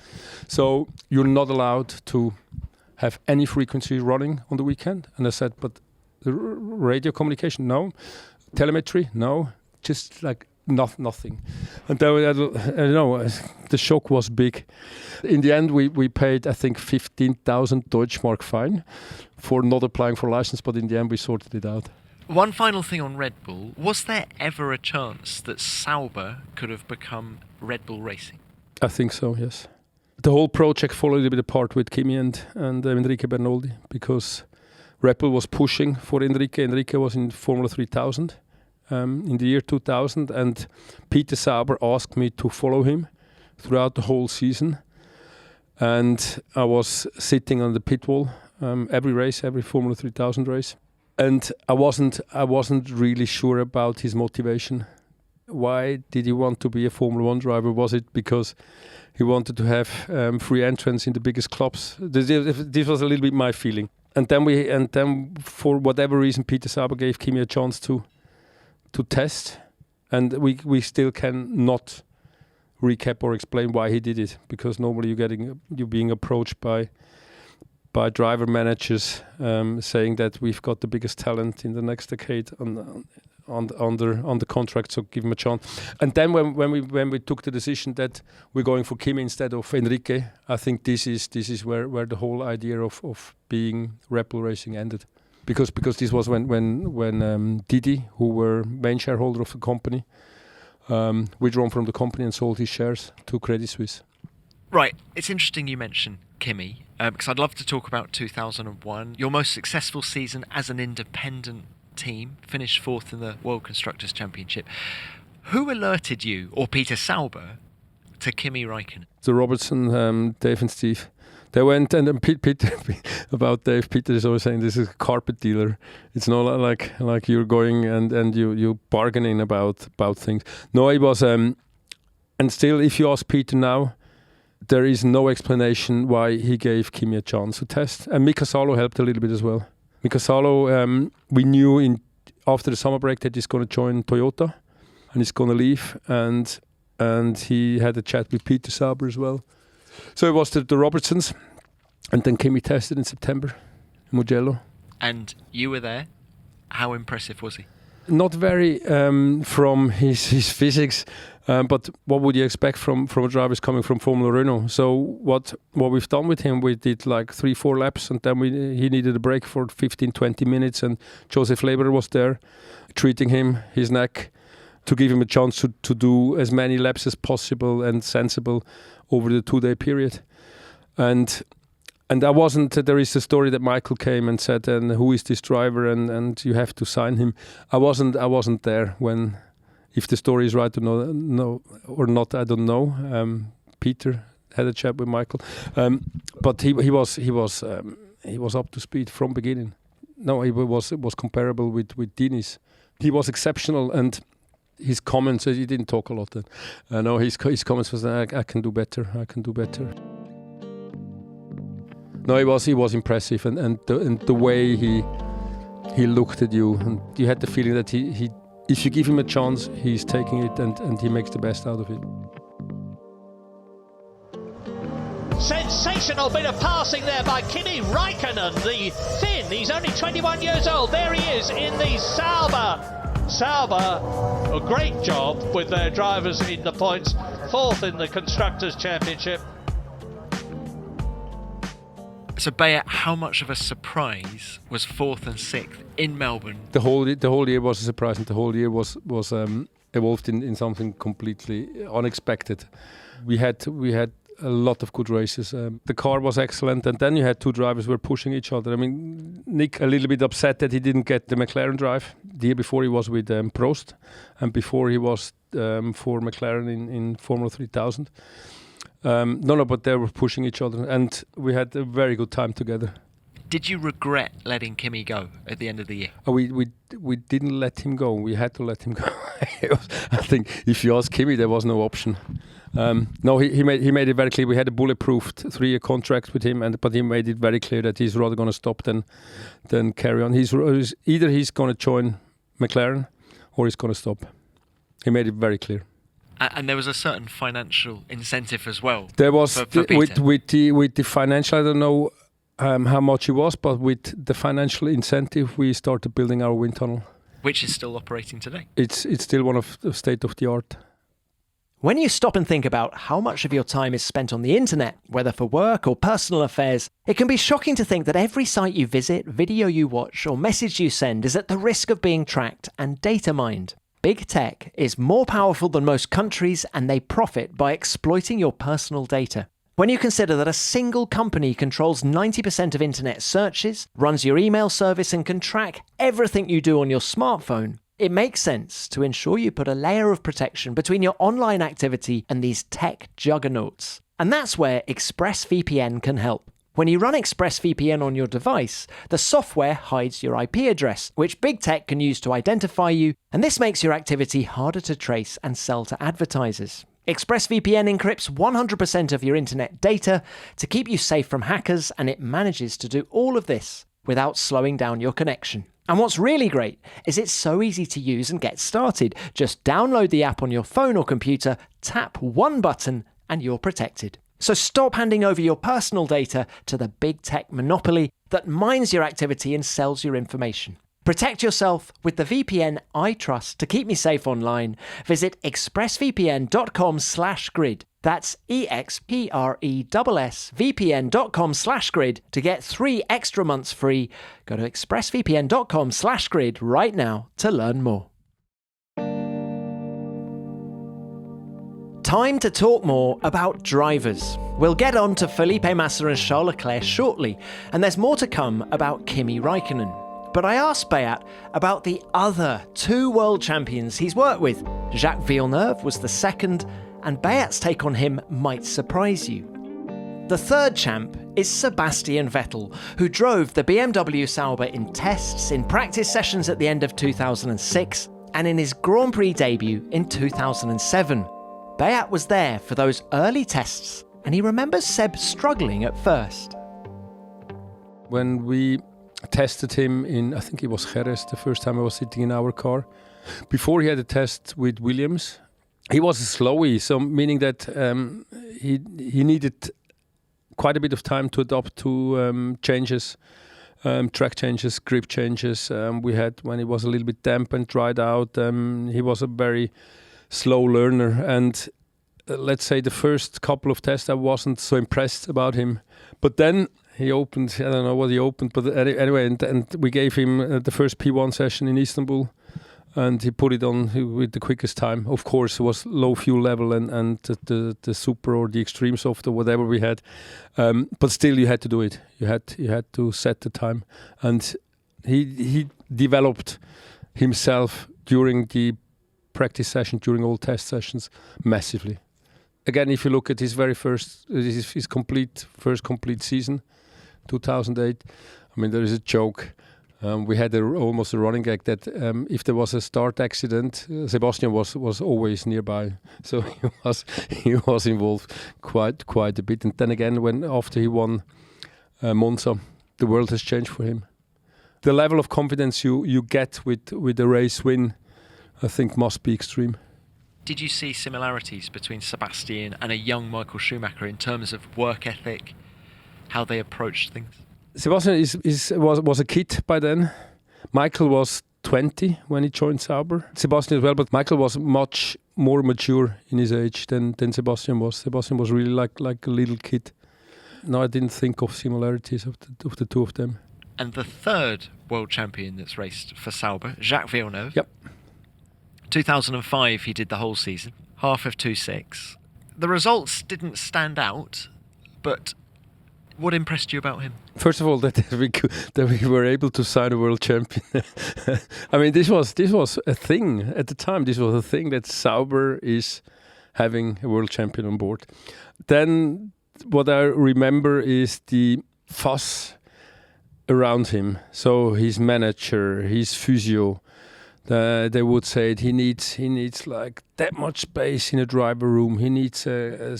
So you're not allowed to have any frequency running on the weekend. And I said, but the radio communication, no. Telemetry, no. Just like nothing. And then, the shock was big. In the end, we paid, I think, 15,000 Deutschmark fine for not applying for license, but in the end, we sorted it out. One final thing on Red Bull. Was there ever a chance that Sauber could have become Red Bull Racing? I think so, yes. the whole project followed a little bit apart with Kimi and Enrique Bernoldi, because Red Bull was pushing for Enrique. Enrique was in Formula 3000 in the year 2000, and Peter Sauber asked me to follow him throughout the whole season. And I was sitting on the pit wall every race, every Formula 3000 race. And I wasn't really sure about his motivation. Why did he want to be a Formula 1 driver? Was it because he wanted to have free entrance in the biggest clubs? This was a little bit my feeling. And then for whatever reason, Peter Sauber gave Kimi a chance to test, and we still can not recap or explain why he did it, because normally you're being approached by driver managers saying that we've got the biggest talent in the next decade on the contract, so give him a chance. And then when we took the decision that we're going for Kimi instead of Enrique, I think this is where the whole idea of being Red Bull Racing ended, because this was when Didi, who were main shareholder of the company, withdrawn from the company and sold his shares to Credit Suisse. Right, it's interesting you mention Kimi, because I'd love to talk about 2001, your most successful season as an independent team, finished 4th in the World Constructors' Championship. Who alerted you, or Peter Sauber, to Kimi Raikkonen? So Robertson, Dave and Steve, they went, and Peter about Dave, Peter is always saying this is a carpet dealer. It's not like you're going and you bargaining about things. No, it was, and still, if you ask Peter now, there is no explanation why he gave Kimi a chance to test. And Mika Salo helped a little bit as well. Mika Salo, we knew after the summer break that he's going to join Toyota and he's going to leave, and he had a chat with Peter Sauber as well. So it was the Robertsons, and then Kimi tested in September in Mugello. And you were there. How impressive was he? Not very from his physics, but what would you expect from a driver coming from Formula Renault? So what we've done with him, we did like 3-4 laps, and then he needed a break for 15-20 minutes, and Joseph Leber was there treating his neck, to give him a chance to do as many laps as possible and sensible over the 2-day period. And I wasn't. There is a story that Michael came and said, "And who is this driver? And you have to sign him." I wasn't there when. If the story is right or not, I don't know. Peter had a chat with Michael, but he was up to speed from beginning. No, he was comparable with Dini's. He was exceptional, and his comments. He didn't talk a lot then. No, his comments was, "I can do better. I can do better." No, he was impressive, and the way he looked at you, and you had the feeling that he if you give him a chance, he's taking it and he makes the best out of it. Sensational bit of passing there by Kimi Raikkonen, the Finn. He's only 21 years old. There he is in the Sauber. Sauber, a great job with their drivers in the points. 4th in the Constructors' Championship. So, Beyer, how much of a surprise was 4th and 6th in Melbourne? The whole year was a surprise, and the whole year was evolved in something completely unexpected. We had a lot of good races. The car was excellent, and then you had two drivers who were pushing each other. I mean, Nick a little bit upset that he didn't get the McLaren drive. The year before he was with Prost, and before he was for McLaren in Formula 3000. But they were pushing each other, and we had a very good time together. Did you regret letting Kimi go at the end of the year? We didn't let him go. We had to let him go. I think if you ask Kimi, there was no option. No, he made it very clear. We had a bulletproof 3-year contract with him, but he made it very clear that he's rather going to stop than carry on. Either he's going to join McLaren or he's going to stop. He made it very clear. And there was a certain financial incentive as well. There was for Peter. with the financial. I don't know how much it was, but with the financial incentive, we started building our wind tunnel, which is still operating today. It's still one of the state of the art. When you stop and think about how much of your time is spent on the internet, whether for work or personal affairs, it can be shocking to think that every site you visit, video you watch, or message you send is at the risk of being tracked and data mined. Big tech is more powerful than most countries, and they profit by exploiting your personal data. When you consider that a single company controls 90% of internet searches, runs your email service and can track everything you do on your smartphone, it makes sense to ensure you put a layer of protection between your online activity and these tech juggernauts. And that's where ExpressVPN can help. When you run ExpressVPN on your device, the software hides your IP address, which big tech can use to identify you, and this makes your activity harder to trace and sell to advertisers. ExpressVPN encrypts 100% of your internet data to keep you safe from hackers, and it manages to do all of this without slowing down your connection. And what's really great is it's so easy to use and get started. Just download the app on your phone or computer, tap one button, and you're protected. So stop handing over your personal data to the big tech monopoly that mines your activity and sells your information. Protect yourself with the VPN I trust to keep me safe online. Visit expressvpn.com/grid. That's expressvpn.com/grid to get 3 extra months free. Go to expressvpn.com/grid right now to learn more. Time to talk more about drivers. We'll get on to Felipe Massa and Charles Leclerc shortly, and there's more to come about Kimi Raikkonen. But I asked Beat about the other 2 world champions he's worked with. Jacques Villeneuve was the second, and Beat's take on him might surprise you. The third champ is Sebastian Vettel, who drove the BMW Sauber in tests, in practice sessions at the end of 2006, and in his Grand Prix debut in 2007. Beat was there for those early tests, and he remembers Seb struggling at first. When we tested him in, I think it was Jerez, the first time I was sitting in our car. Before he had a test with Williams, he was slowy, so meaning that he needed quite a bit of time to adapt to changes, track changes, grip changes. We had, when he was a little bit damp and dried out, he was a very slow learner, and let's say the first couple of tests I wasn't so impressed about him, but then he opened, I don't know what he opened, but anyway, and we gave him the first P1 session in Istanbul, and he put it on with the quickest time. Of course, it was low fuel level and the super or the extreme soft or whatever we had, but still you had to do it. You had to set the time, and he developed himself during the practice session, during all test sessions, massively. Again, if you look at his very first, his first complete season, 2008. I mean, there is a joke. We had almost a running gag that if there was a start accident, Sebastian was always nearby. So he was involved quite a bit. And then again, after he won Monza, the world has changed for him. The level of confidence you get with a race win, I think, must be extreme. Did you see similarities between Sebastian and a young Michael Schumacher in terms of work ethic, how they approached things? Sebastian was a kid by then. Michael was 20 when he joined Sauber. Sebastian as well, but Michael was much more mature in his age than Sebastian was. Sebastian was really like a little kid. No, I didn't think of similarities of the two of them. And the third world champion that's raced for Sauber, Jacques Villeneuve. Yep. 2005, he did the whole season, half of 2.6. The results didn't stand out, but what impressed you about him? First of all, that we were able to sign a world champion. I mean, this was a thing at the time. This was a thing that Sauber is having a world champion on board. Then what I remember is the fuss around him. So his manager, his physio, they would say he needs like that much space in a driver room. He needs a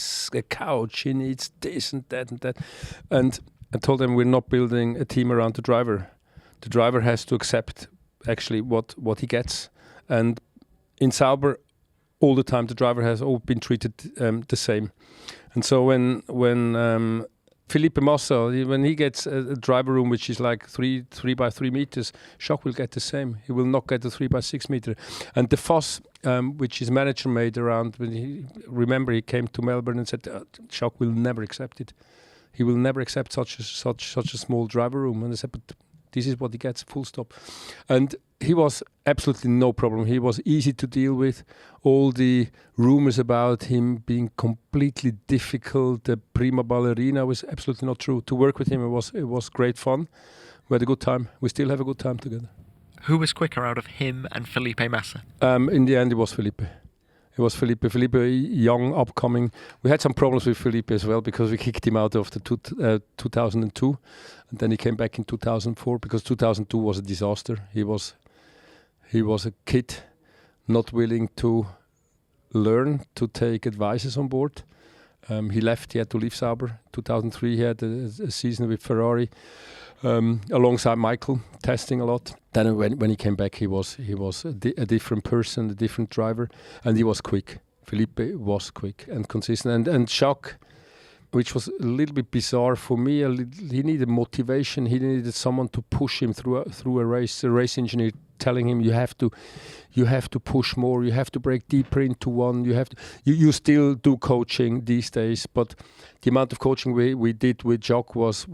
couch. He needs this and that and that. And I told them we're not building a team around the driver. The driver has to accept actually what he gets. And in Sauber, all the time the driver has all been treated the same. And so when Felipe Massa, when he gets a driver room which is like 3 by 3 meters, Jacques will get the same. He will not get a 3 by 6 meter. And the fuss which his manager made around, when he came to Melbourne and said Jacques will never accept it. He will never accept such a small driver room. And I said, but this is what he gets, full stop. And He was absolutely no problem. He was easy to deal with. All the rumors about him being completely difficult, the prima ballerina, was absolutely not true. To work with him, it was great fun. We had a good time. We still have a good time together. Who was quicker out of him and Felipe Massa? In the end, it was Felipe. It was Felipe. Felipe, young, upcoming. We had some problems with Felipe as well because we kicked him out of the 2002, and then he came back in 2004 because 2002 was a disaster. He was a kid, not willing to learn, to take advices on board. He left. He had to leave Sauber. 2003, he had a season with Ferrari alongside Michael, testing a lot. Then when he came back, he was a different person, a different driver, and he was quick. Felipe was quick and consistent. And Jacques, which was a little bit bizarre for me, he needed motivation. He needed someone to push him through a race. A race engineer telling him you have to push more. You have to break deeper into one. You still do coaching these days, but the amount of coaching we did with Jacques was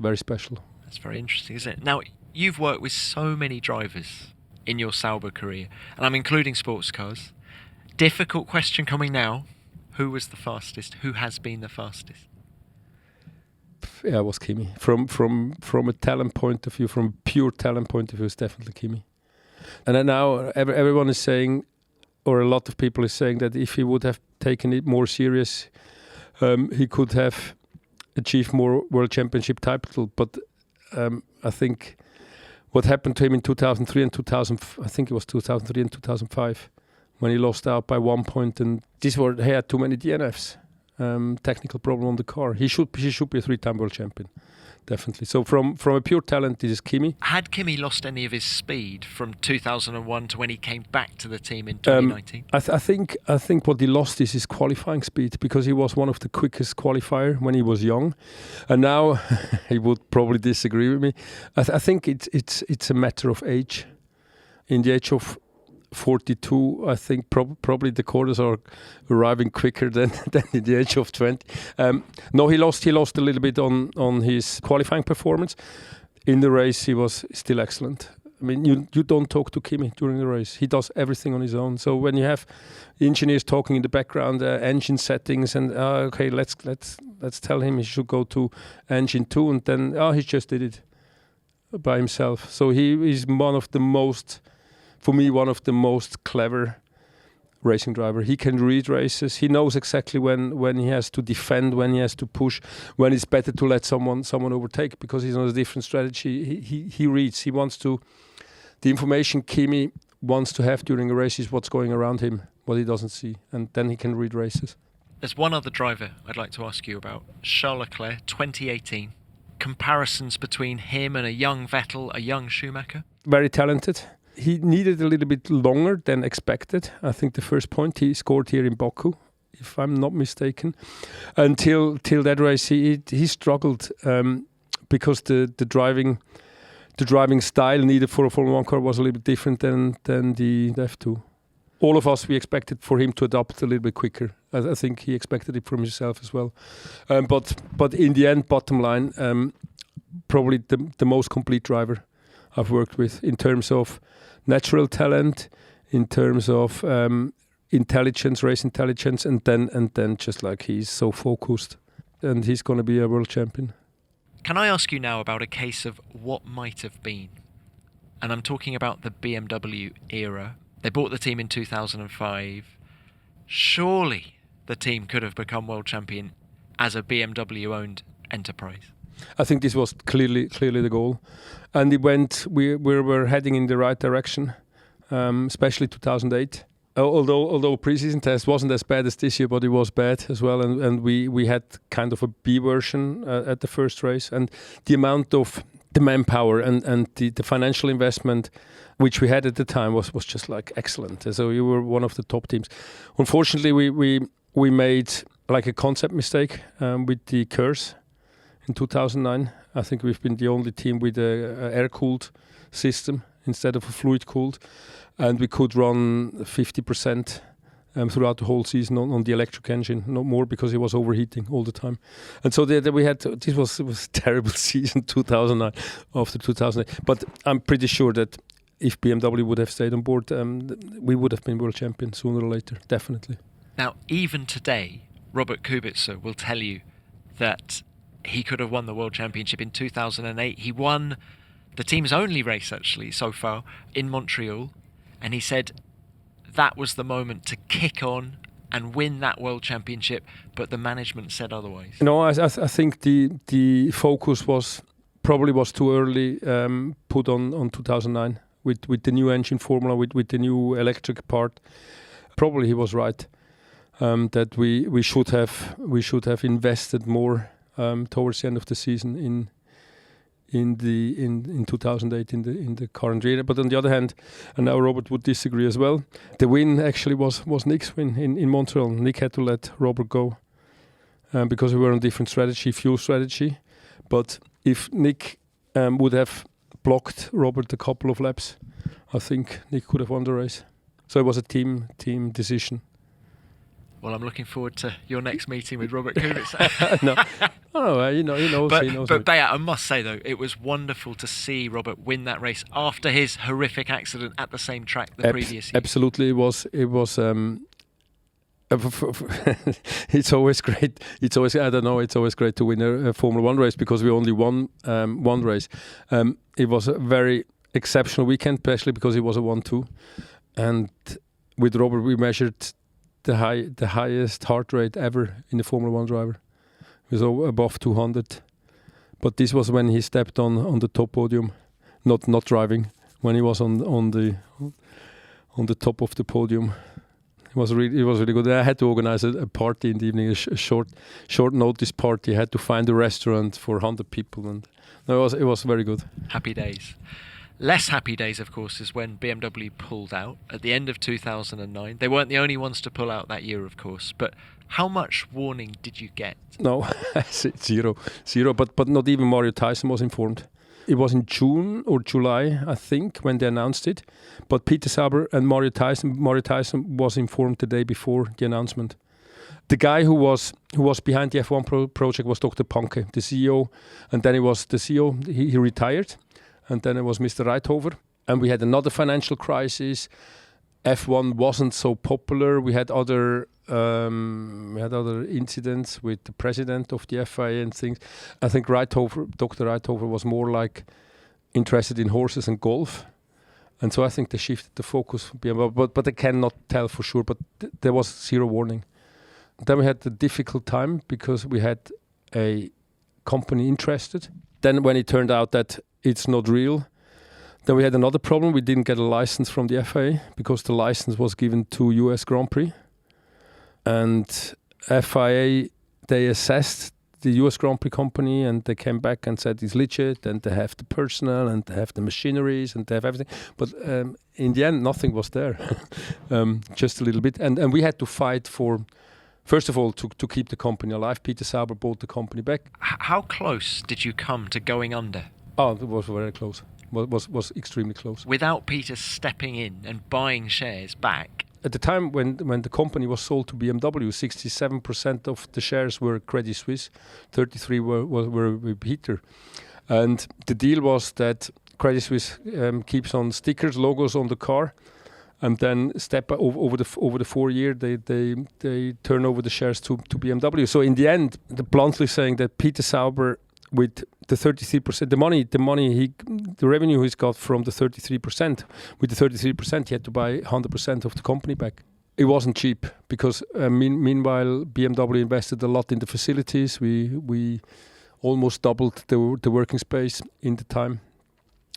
very special. That's very interesting, isn't it? Now, you've worked with so many drivers in your Sauber career, and I'm including sports cars. Difficult question coming now. Who was the fastest? Who has been the fastest? Yeah, it was Kimi. From a talent point of view, from pure talent point of view, it's definitely Kimi. And then now everyone is saying, or a lot of people is saying, that if he would have taken it more serious, he could have achieved more World Championship title. But I think what happened to him in 2003 and 2003 and 2005, when he lost out by 1 point, and he had too many DNFs, technical problem on the car. He should be a 3-time world champion, definitely. So from a pure talent, this is Kimi. Had Kimi lost any of his speed from 2001 to when he came back to the team in 2019? I think what he lost is his qualifying speed, because he was one of the quickest qualifier when he was young, and now he would probably disagree with me. I think it's a matter of age. In the age of 42, I think probably the quarters are arriving quicker than in the age of 20. No, he lost a little bit on his qualifying performance. In the race, he was still excellent. I mean, you don't talk to Kimi during the race. He does everything on his own. So when you have engineers talking in the background, engine settings, and okay, let's tell him he should go to engine 2, and then he just did it by himself. So he is one of the most clever racing driver. He can read races. He knows exactly when he has to defend, when he has to push, when it's better to let someone overtake, because he's on a different strategy. He reads. The information Kimi wants to have during a race is what's going around him, what he doesn't see, and then he can read races. There's one other driver I'd like to ask you about, Charles Leclerc, 2018. Comparisons between him and a young Vettel, a young Schumacher? Very talented. He needed a little bit longer than expected. I think the first point he scored here in Baku, if I'm not mistaken. Until that race, he struggled because the driving style needed for a Formula 1 car was a little bit different than the F2. All of us, we expected for him to adapt a little bit quicker. I think he expected it from himself as well. But in the end, bottom line, probably the most complete driver I've worked with in terms of natural talent, in terms of intelligence, race intelligence, and then just like he's so focused, and he's going to be a world champion. Can I ask you now about a case of what might have been? And I'm talking about the BMW era. They bought the team in 2005. Surely the team could have become world champion as a BMW-owned enterprise. I think this was clearly the goal, and we were heading in the right direction, especially 2008. Although pre-season test wasn't as bad as this year, but it was bad as well, and we had kind of a B version at the first race, and the amount of the manpower and the financial investment which we had at the time was just like excellent. So you were one of the top teams. Unfortunately, we made like a concept mistake with the KERS. In 2009, I think we've been the only team with a air-cooled system instead of a fluid-cooled, and we could run 50% throughout the whole season on the electric engine, not more, because it was overheating all the time. And so we had it was a terrible season 2009 after 2008. But I'm pretty sure that if BMW would have stayed on board, we would have been world champion sooner or later, definitely. Now, even today, Robert Kubica will tell you that he could have won the World Championship in 2008. He won the team's only race, actually, so far, in Montreal. And he said that was the moment to kick on and win that World Championship, but the management said otherwise. I think the focus was too early put on 2009 with the new engine formula, with the new electric part. Probably he was right that we should have invested more towards the end of the season in 2008 in the current year. But on the other hand, and now Robert would disagree as well, the win actually was Nick's win in Montreal. Nick had to let Robert go because we were on different fuel strategy. But if Nick would have blocked Robert a couple of laps, I think Nick could have won the race. So it was a team decision. Well, I'm looking forward to your next meeting with Robert Kubica. He knows. But Beat, I must say though, it was wonderful to see Robert win that race after his horrific accident at the same track the previous year. Absolutely, it was. It's always great. It's always great to win a Formula One race because we only won one race. It was a very exceptional weekend, especially because it was a 1-2, and with Robert we measured the highest heart rate ever in a Formula One driver. It was above 200. But this was when he stepped on the top podium, not driving. When he was on the top of the podium, it was really good. I had to organize a party in the evening, a short notice party. I had to find a restaurant for 100 people, and it was very good. Happy days. Less happy days, of course, is when BMW pulled out at the end of 2009. They weren't the only ones to pull out that year, of course, but how much warning did you get? No, zero. But not even Mario Tyson was informed. It was in June or July, I think, when they announced it. But Peter Sauber and Mario Tyson was informed the day before the announcement. The guy who was behind the F1 project was Dr. Panke, the CEO, and then he was the CEO. He retired. And then it was Mr. Reithofer. And we had another financial crisis. F1 wasn't so popular. We had other incidents with the president of the FIA and things. I think Dr. Reithofer was more like interested in horses and golf. And so I think they shifted the focus. But I cannot tell for sure. But there was zero warning. Then we had a difficult time because we had a company interested. Then when it turned out that it's not real. Then we had another problem. We didn't get a license from the FIA because the license was given to US Grand Prix. And FIA, they assessed the US Grand Prix company and they came back and said it's legit and they have the personnel and they have the machineries and they have everything. But in the end, nothing was there. Just a little bit. And we had to fight for, first of all, to keep the company alive. Peter Sauber bought the company back. How close did you come to going under? Oh, it was very close. Was extremely close. Without Peter stepping in and buying shares back? At the time when the company was sold to BMW, 67% of the shares were Credit Suisse, 33% were with Peter. And the deal was that Credit Suisse keeps on stickers, logos on the car, and then over the 4 year they turn over the shares to BMW. So in the end, bluntly saying that Peter Sauber, with the 33%, the revenue he's got from the 33%, with the 33%, he had to buy 100% of the company back. It wasn't cheap because meanwhile BMW invested a lot in the facilities. We almost doubled the working space in the time,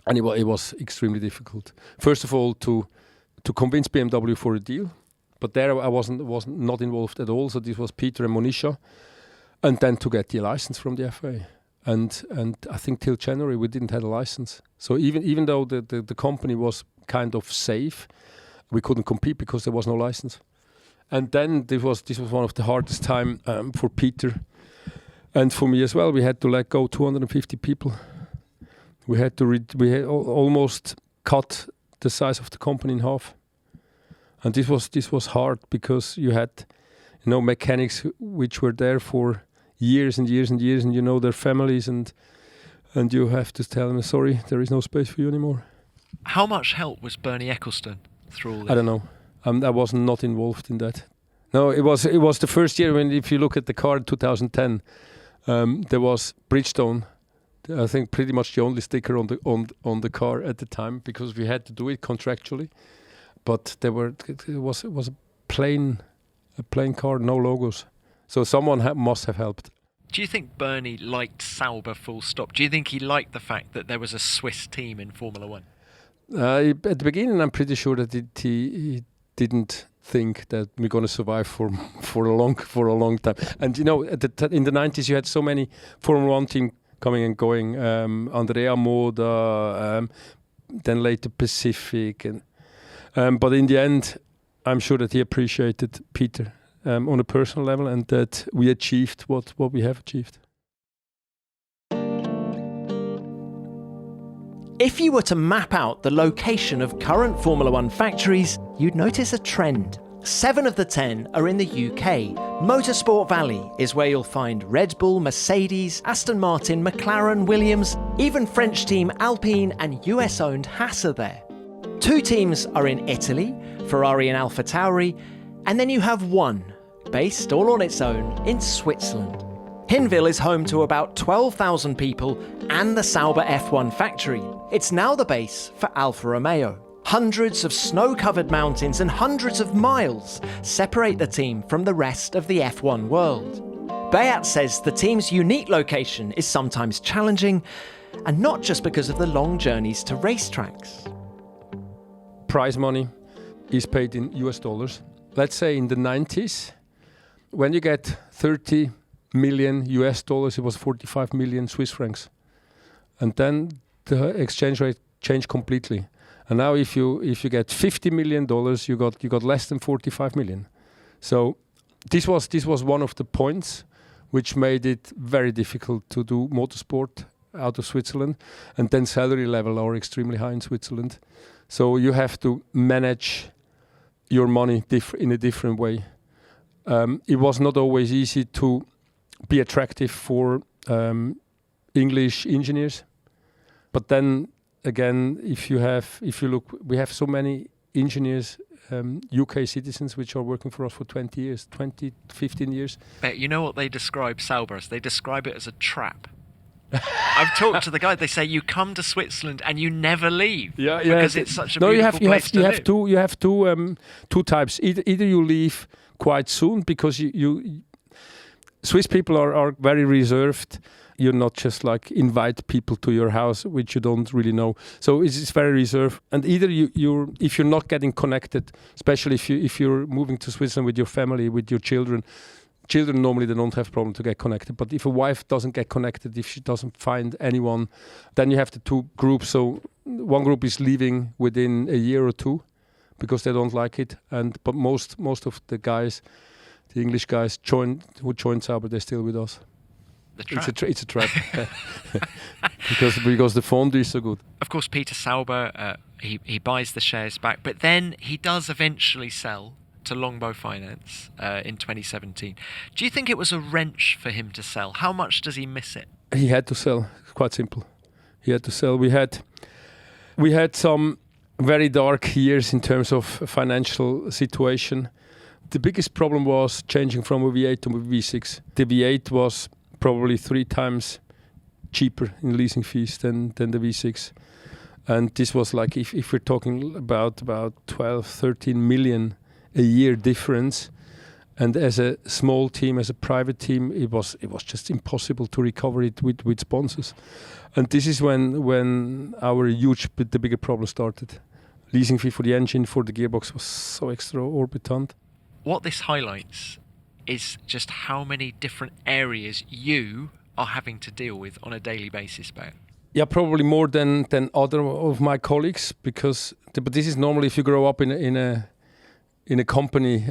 and it was extremely difficult. First of all, to convince BMW for a deal, but there I was not involved at all. So this was Peter and Monisha, and then to get the license from the FIA. And I think till January we didn't have a license. So even though the company was kind of safe, we couldn't compete because there was no license. And then this was one of the hardest time for Peter and for me as well. We had to let go 250 people. We had almost cut the size of the company in half. And this was hard because you had mechanics which were there for years and years and years, and their families, and you have to tell them, sorry, there is no space for you anymore. How much help was Bernie Ecclestone through all this? I don't know. I was not involved in that. No, it was the first year when, if you look at the car in 2010, there was Bridgestone. I think pretty much the only sticker on the car at the time, because we had to do it contractually. But it was a plain car, no logos. So someone must have helped. Do you think Bernie liked Sauber full stop? Do you think he liked the fact that there was a Swiss team in Formula One? At the beginning, I'm pretty sure that he didn't think that we're going to survive for a long time. And in the 90s, you had so many Formula One teams coming and going. Andrea Moda, then later Pacific, but in the end, I'm sure that he appreciated Peter on a personal level, and that we achieved what we have achieved. If you were to map out the location of current Formula One factories, you'd notice a trend. 7 of the 10 are in the UK. Motorsport Valley is where you'll find Red Bull, Mercedes, Aston Martin, McLaren, Williams, even French team Alpine and US-owned Haas are there. 2 teams are in Italy, Ferrari and Alfa Tauri, and then you have one, based all on its own, in Switzerland. Hinwil is home to about 12,000 people and the Sauber F1 factory. It's now the base for Alfa Romeo. Hundreds of snow-covered mountains and hundreds of miles separate the team from the rest of the F1 world. Beat says the team's unique location is sometimes challenging, and not just because of the long journeys to racetracks. Prize money is paid in US dollars. Let's say in the 90s, when you get 30 million US dollars, it was 45 million Swiss francs. And then the exchange rate changed completely. And now if you get $50 million, you got less than 45 million. So this was one of the points which made it very difficult to do motorsport out of Switzerland. And then salary level are extremely high in Switzerland. So you have to manage your money in a different way. It was not always easy to be attractive for English engineers. But then again, if you look, we have so many engineers, UK citizens, which are working for us for 20 years, 15 years. But you know what they describe Sauber as? They describe it as a trap. I've talked to the guy. They say you come to Switzerland and you never leave. Yeah, because it's such a beautiful place to live. You have two types. Either you leave quite soon because you Swiss people are very reserved. You're not just like invite people to your house, which you don't really know. So it's very reserved. And either if you're not getting connected, especially if you're moving to Switzerland with your family, with your children normally they don't have problem to get connected. But if a wife doesn't get connected, if she doesn't find anyone, then you have the two groups. So one group is leaving within a year or two because they don't like it. But most of the guys, the English guys who joined Sauber, they're still with us. It's a trap. because the fondue is so good. Of course, Peter Sauber, he buys the shares back, but then he does eventually sell to Longbow Finance in 2017. Do you think it was a wrench for him to sell? How much does he miss it? He had to sell. It's quite simple. He had to sell. We had some very dark years in terms of financial situation. The biggest problem was changing from a V8 to a V6. The V8 was probably 3 times cheaper in leasing fees than the V6. And this was like, if we're talking about 12, 13 million a year difference. And as a small team, as a private team, it was just impossible to recover it with sponsors. And this is when the bigger problem started. Leasing fee for the engine, for the gearbox was so exorbitant. What this highlights is just how many different areas you are having to deal with on a daily basis, Beat. Yeah, probably more than other of my colleagues, but this is normally if you grow up in a company,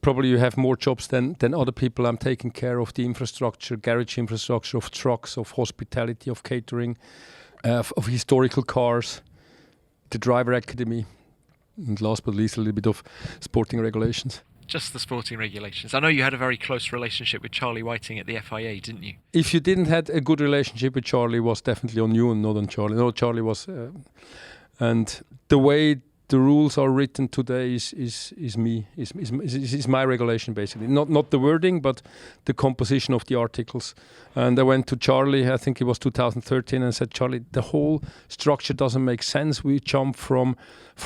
probably you have more jobs than other people. I'm taking care of the infrastructure, garage infrastructure, of trucks, of hospitality, of catering, of historical cars, the driver academy, and last but not least, a little bit of sporting regulations. Just the sporting regulations. I know you had a very close relationship with Charlie Whiting at the FIA, didn't you? If you didn't have a good relationship with Charlie, it was definitely on you and not on Charlie. No, Charlie was And the way the rules are written today is my regulation, basically. Not the wording, but the composition of the articles. And I went to Charlie, I think it was 2013, and said, Charlie, the whole structure doesn't make sense. We jump from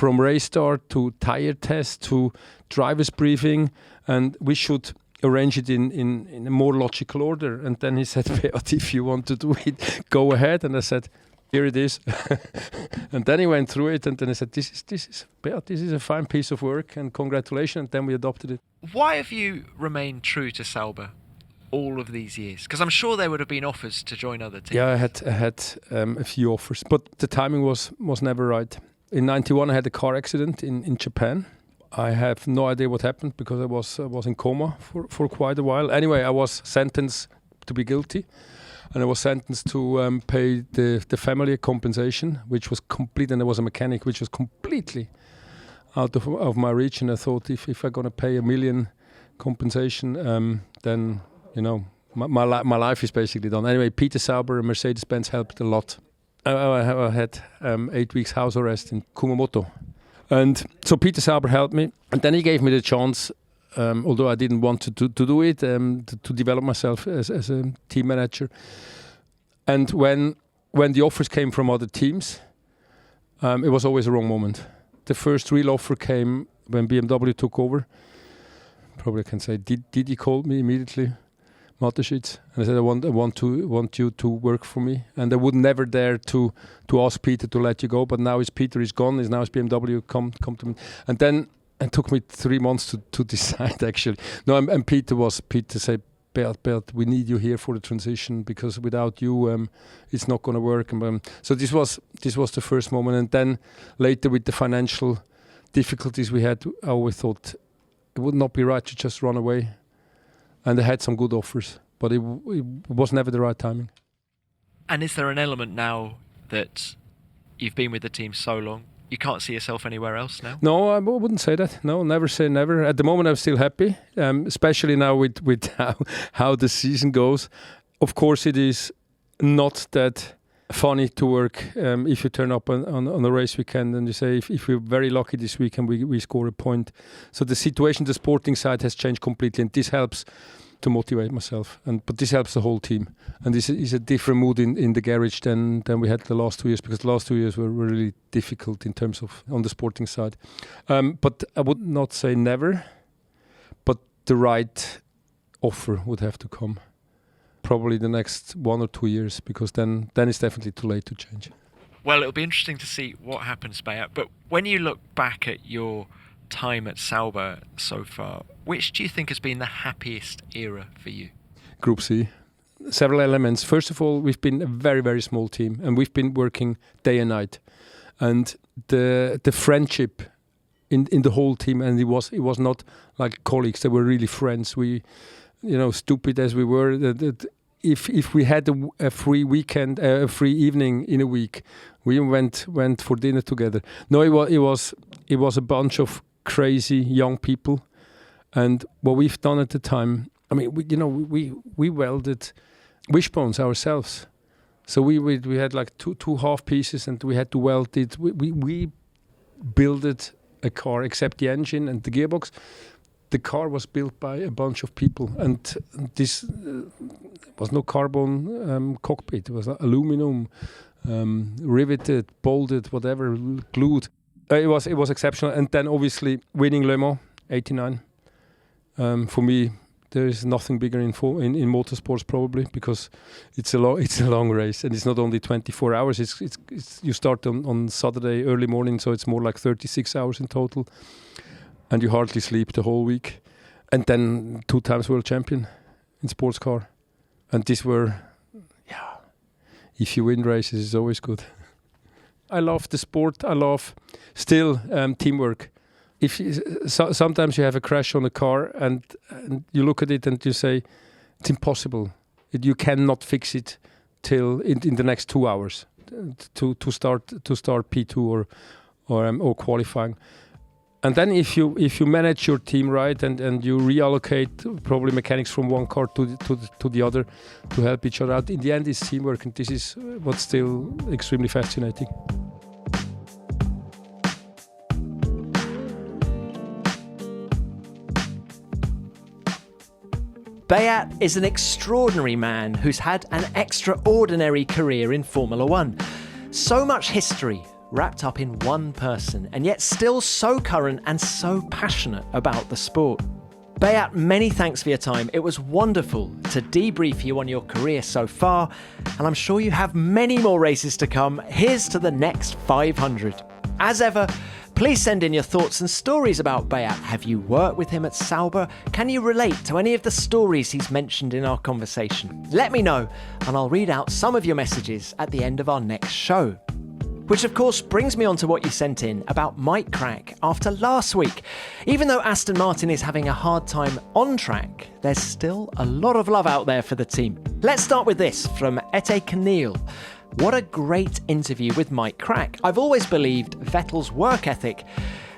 race start to tire test to driver's briefing, and we should arrange it in a more logical order. And then he said, Beat, if you want to do it, go ahead. And I said, here it is. And then he went through it, and then he said, this is a fine piece of work, and congratulations. And then we adopted it. Why have you remained true to Sauber all of these years? Because I'm sure there would have been offers to join other teams. Yeah, I had a few offers, but the timing was never right. In '91, I had a car accident in Japan. I have no idea what happened because I was in coma for quite a while. Anyway, I was sentenced to be guilty. And I was sentenced to pay the family compensation, which was complete, and I was a mechanic, which was completely out of my reach. And I thought, if I'm going to pay $1 million compensation, then, you know, my life is basically done. Anyway, Peter Sauber and Mercedes-Benz helped a lot. I had 8 weeks house arrest in Kumamoto. And so Peter Sauber helped me. And then he gave me the chance, although I didn't want to do it, to develop myself as a team manager. And when the offers came from other teams, it was always a wrong moment. The first real offer came when BMW took over. Probably I can say, Didi called me immediately, Mateschitz, and I said, I want you to work for me. And I would never dare to ask Peter to let you go, but now Peter is gone, now it's BMW, come to me. And then it took me 3 months to decide, actually. No, and Peter said, Beat, we need you here for the transition, because without you, it's not going to work. So this was the first moment. And then later, with the financial difficulties we had, I always thought it would not be right to just run away. And I had some good offers, but it was never the right timing. And is there an element now that you've been with the team so long, you can't see yourself anywhere else now? No, I wouldn't say that. No, never say never. At the moment, I'm still happy, especially now with how the season goes. Of course, it is not that funny to work if you turn up on a race weekend and you say, if we're very lucky this weekend, we score a point. So the situation, the sporting side has changed completely, and this helps to motivate myself. But this helps the whole team. And this is a different mood in the garage than we had the last 2 years, because the last 2 years were really difficult in terms of on the sporting side. But I would not say never, but the right offer would have to come. Probably the next 1 or 2 years, because then it's definitely too late to change. Well, it'll be interesting to see what happens, Beat. But when you look back at your time at Sauber so far, which do you think has been the happiest era for you? Group C. Several elements. First of all, we've been a very, very small team, and we've been working day and night. And the friendship in the whole team, and it was not like colleagues, they were really friends. We, stupid as we were, if we had a free weekend, a free evening in a week, we went for dinner together. No, it was a bunch of crazy young people, and what we've done at the time, I mean, we welded wishbones ourselves. So we had like two half pieces, and we had to weld it. We built a car, except the engine and the gearbox. The car was built by a bunch of people, and this was no carbon cockpit. It was aluminum, riveted, bolted, whatever, glued. It was exceptional. And then obviously winning Le Mans '89. For me, there is nothing bigger in motorsports, probably, because it's a long race, and it's not only 24 hours. It's you start on Saturday early morning, so it's more like 36 hours in total. And you hardly sleep the whole week. And then 2 times world champion in sports car. And these were, if you win races, it's always good. I love the sport. I love still teamwork. Sometimes you have a crash on a car and you look at it and you say, it's impossible. You cannot fix it till in the next 2 hours to start P2 or qualifying. And then if you manage your team right and you reallocate probably mechanics from one car to the other to help each other out, in the end it's teamwork, and this is what's still extremely fascinating. Beat is an extraordinary man who's had an extraordinary career in Formula One. So much history wrapped up in one person, and yet still so current and so passionate about the sport. Beat, many thanks for your time. It was wonderful to debrief you on your career so far, and I'm sure you have many more races to come. Here's to the next 500. As ever, please send in your thoughts and stories about Beat. Have you worked with him at Sauber? Can you relate to any of the stories he's mentioned in our conversation? Let me know, and I'll read out some of your messages at the end of our next show. Which of course brings me on to what you sent in about Mike Krack after last week. Even though Aston Martin is having a hard time on track, there's still a lot of love out there for the team. Let's start with this from Ete Keneal. What a great interview with Mike Krack. I've always believed Vettel's work ethic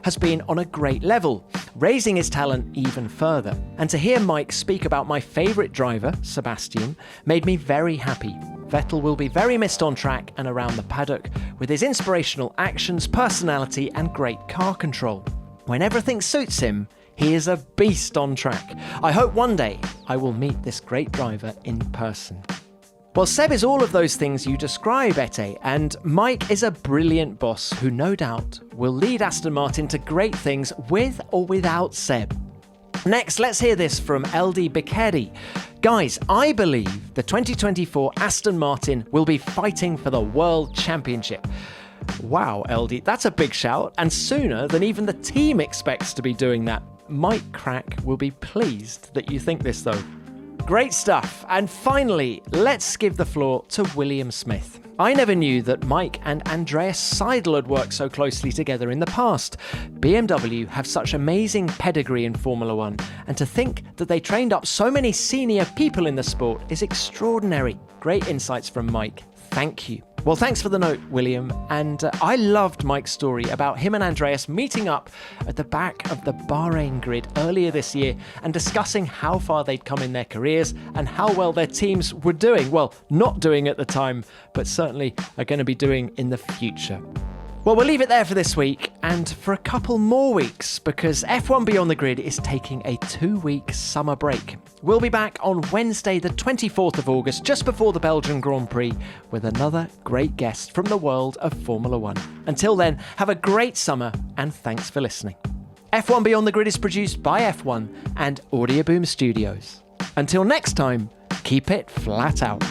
has been on a great level, raising his talent even further. And to hear Mike speak about my favourite driver, Sebastian, made me very happy. Vettel will be very missed on track and around the paddock with his inspirational actions, personality and great car control. When everything suits him, he is a beast on track. I hope one day I will meet this great driver in person. Well, Seb is all of those things you describe, Ete, and Mike is a brilliant boss who no doubt will lead Aston Martin to great things with or without Seb. Next, let's hear this from LD Bikeri. Guys, I believe the 2024 Aston Martin will be fighting for the World Championship. Wow, LD, that's a big shout, and sooner than even the team expects to be doing that. Mike Krack will be pleased that you think this, though. Great stuff. And finally, let's give the floor to William Smith. I never knew that Mike and Andreas Seidel had worked so closely together in the past. BMW have such amazing pedigree in Formula One, and to think that they trained up so many senior people in the sport is extraordinary. Great insights from Mike. Thank you. Well, thanks for the note, William. And I loved Mike's story about him and Andreas meeting up at the back of the Bahrain grid earlier this year and discussing how far they'd come in their careers and how well their teams were doing. Well, not doing at the time, but certainly are going to be doing in the future. Well, we'll leave it there for this week and for a couple more weeks because F1 Beyond the Grid is taking a 2-week summer break. We'll be back on Wednesday, the 24th of August, just before the Belgian Grand Prix, with another great guest from the world of Formula One. Until then, have a great summer and thanks for listening. F1 Beyond the Grid is produced by F1 and Audioboom Studios. Until next time, keep it flat out.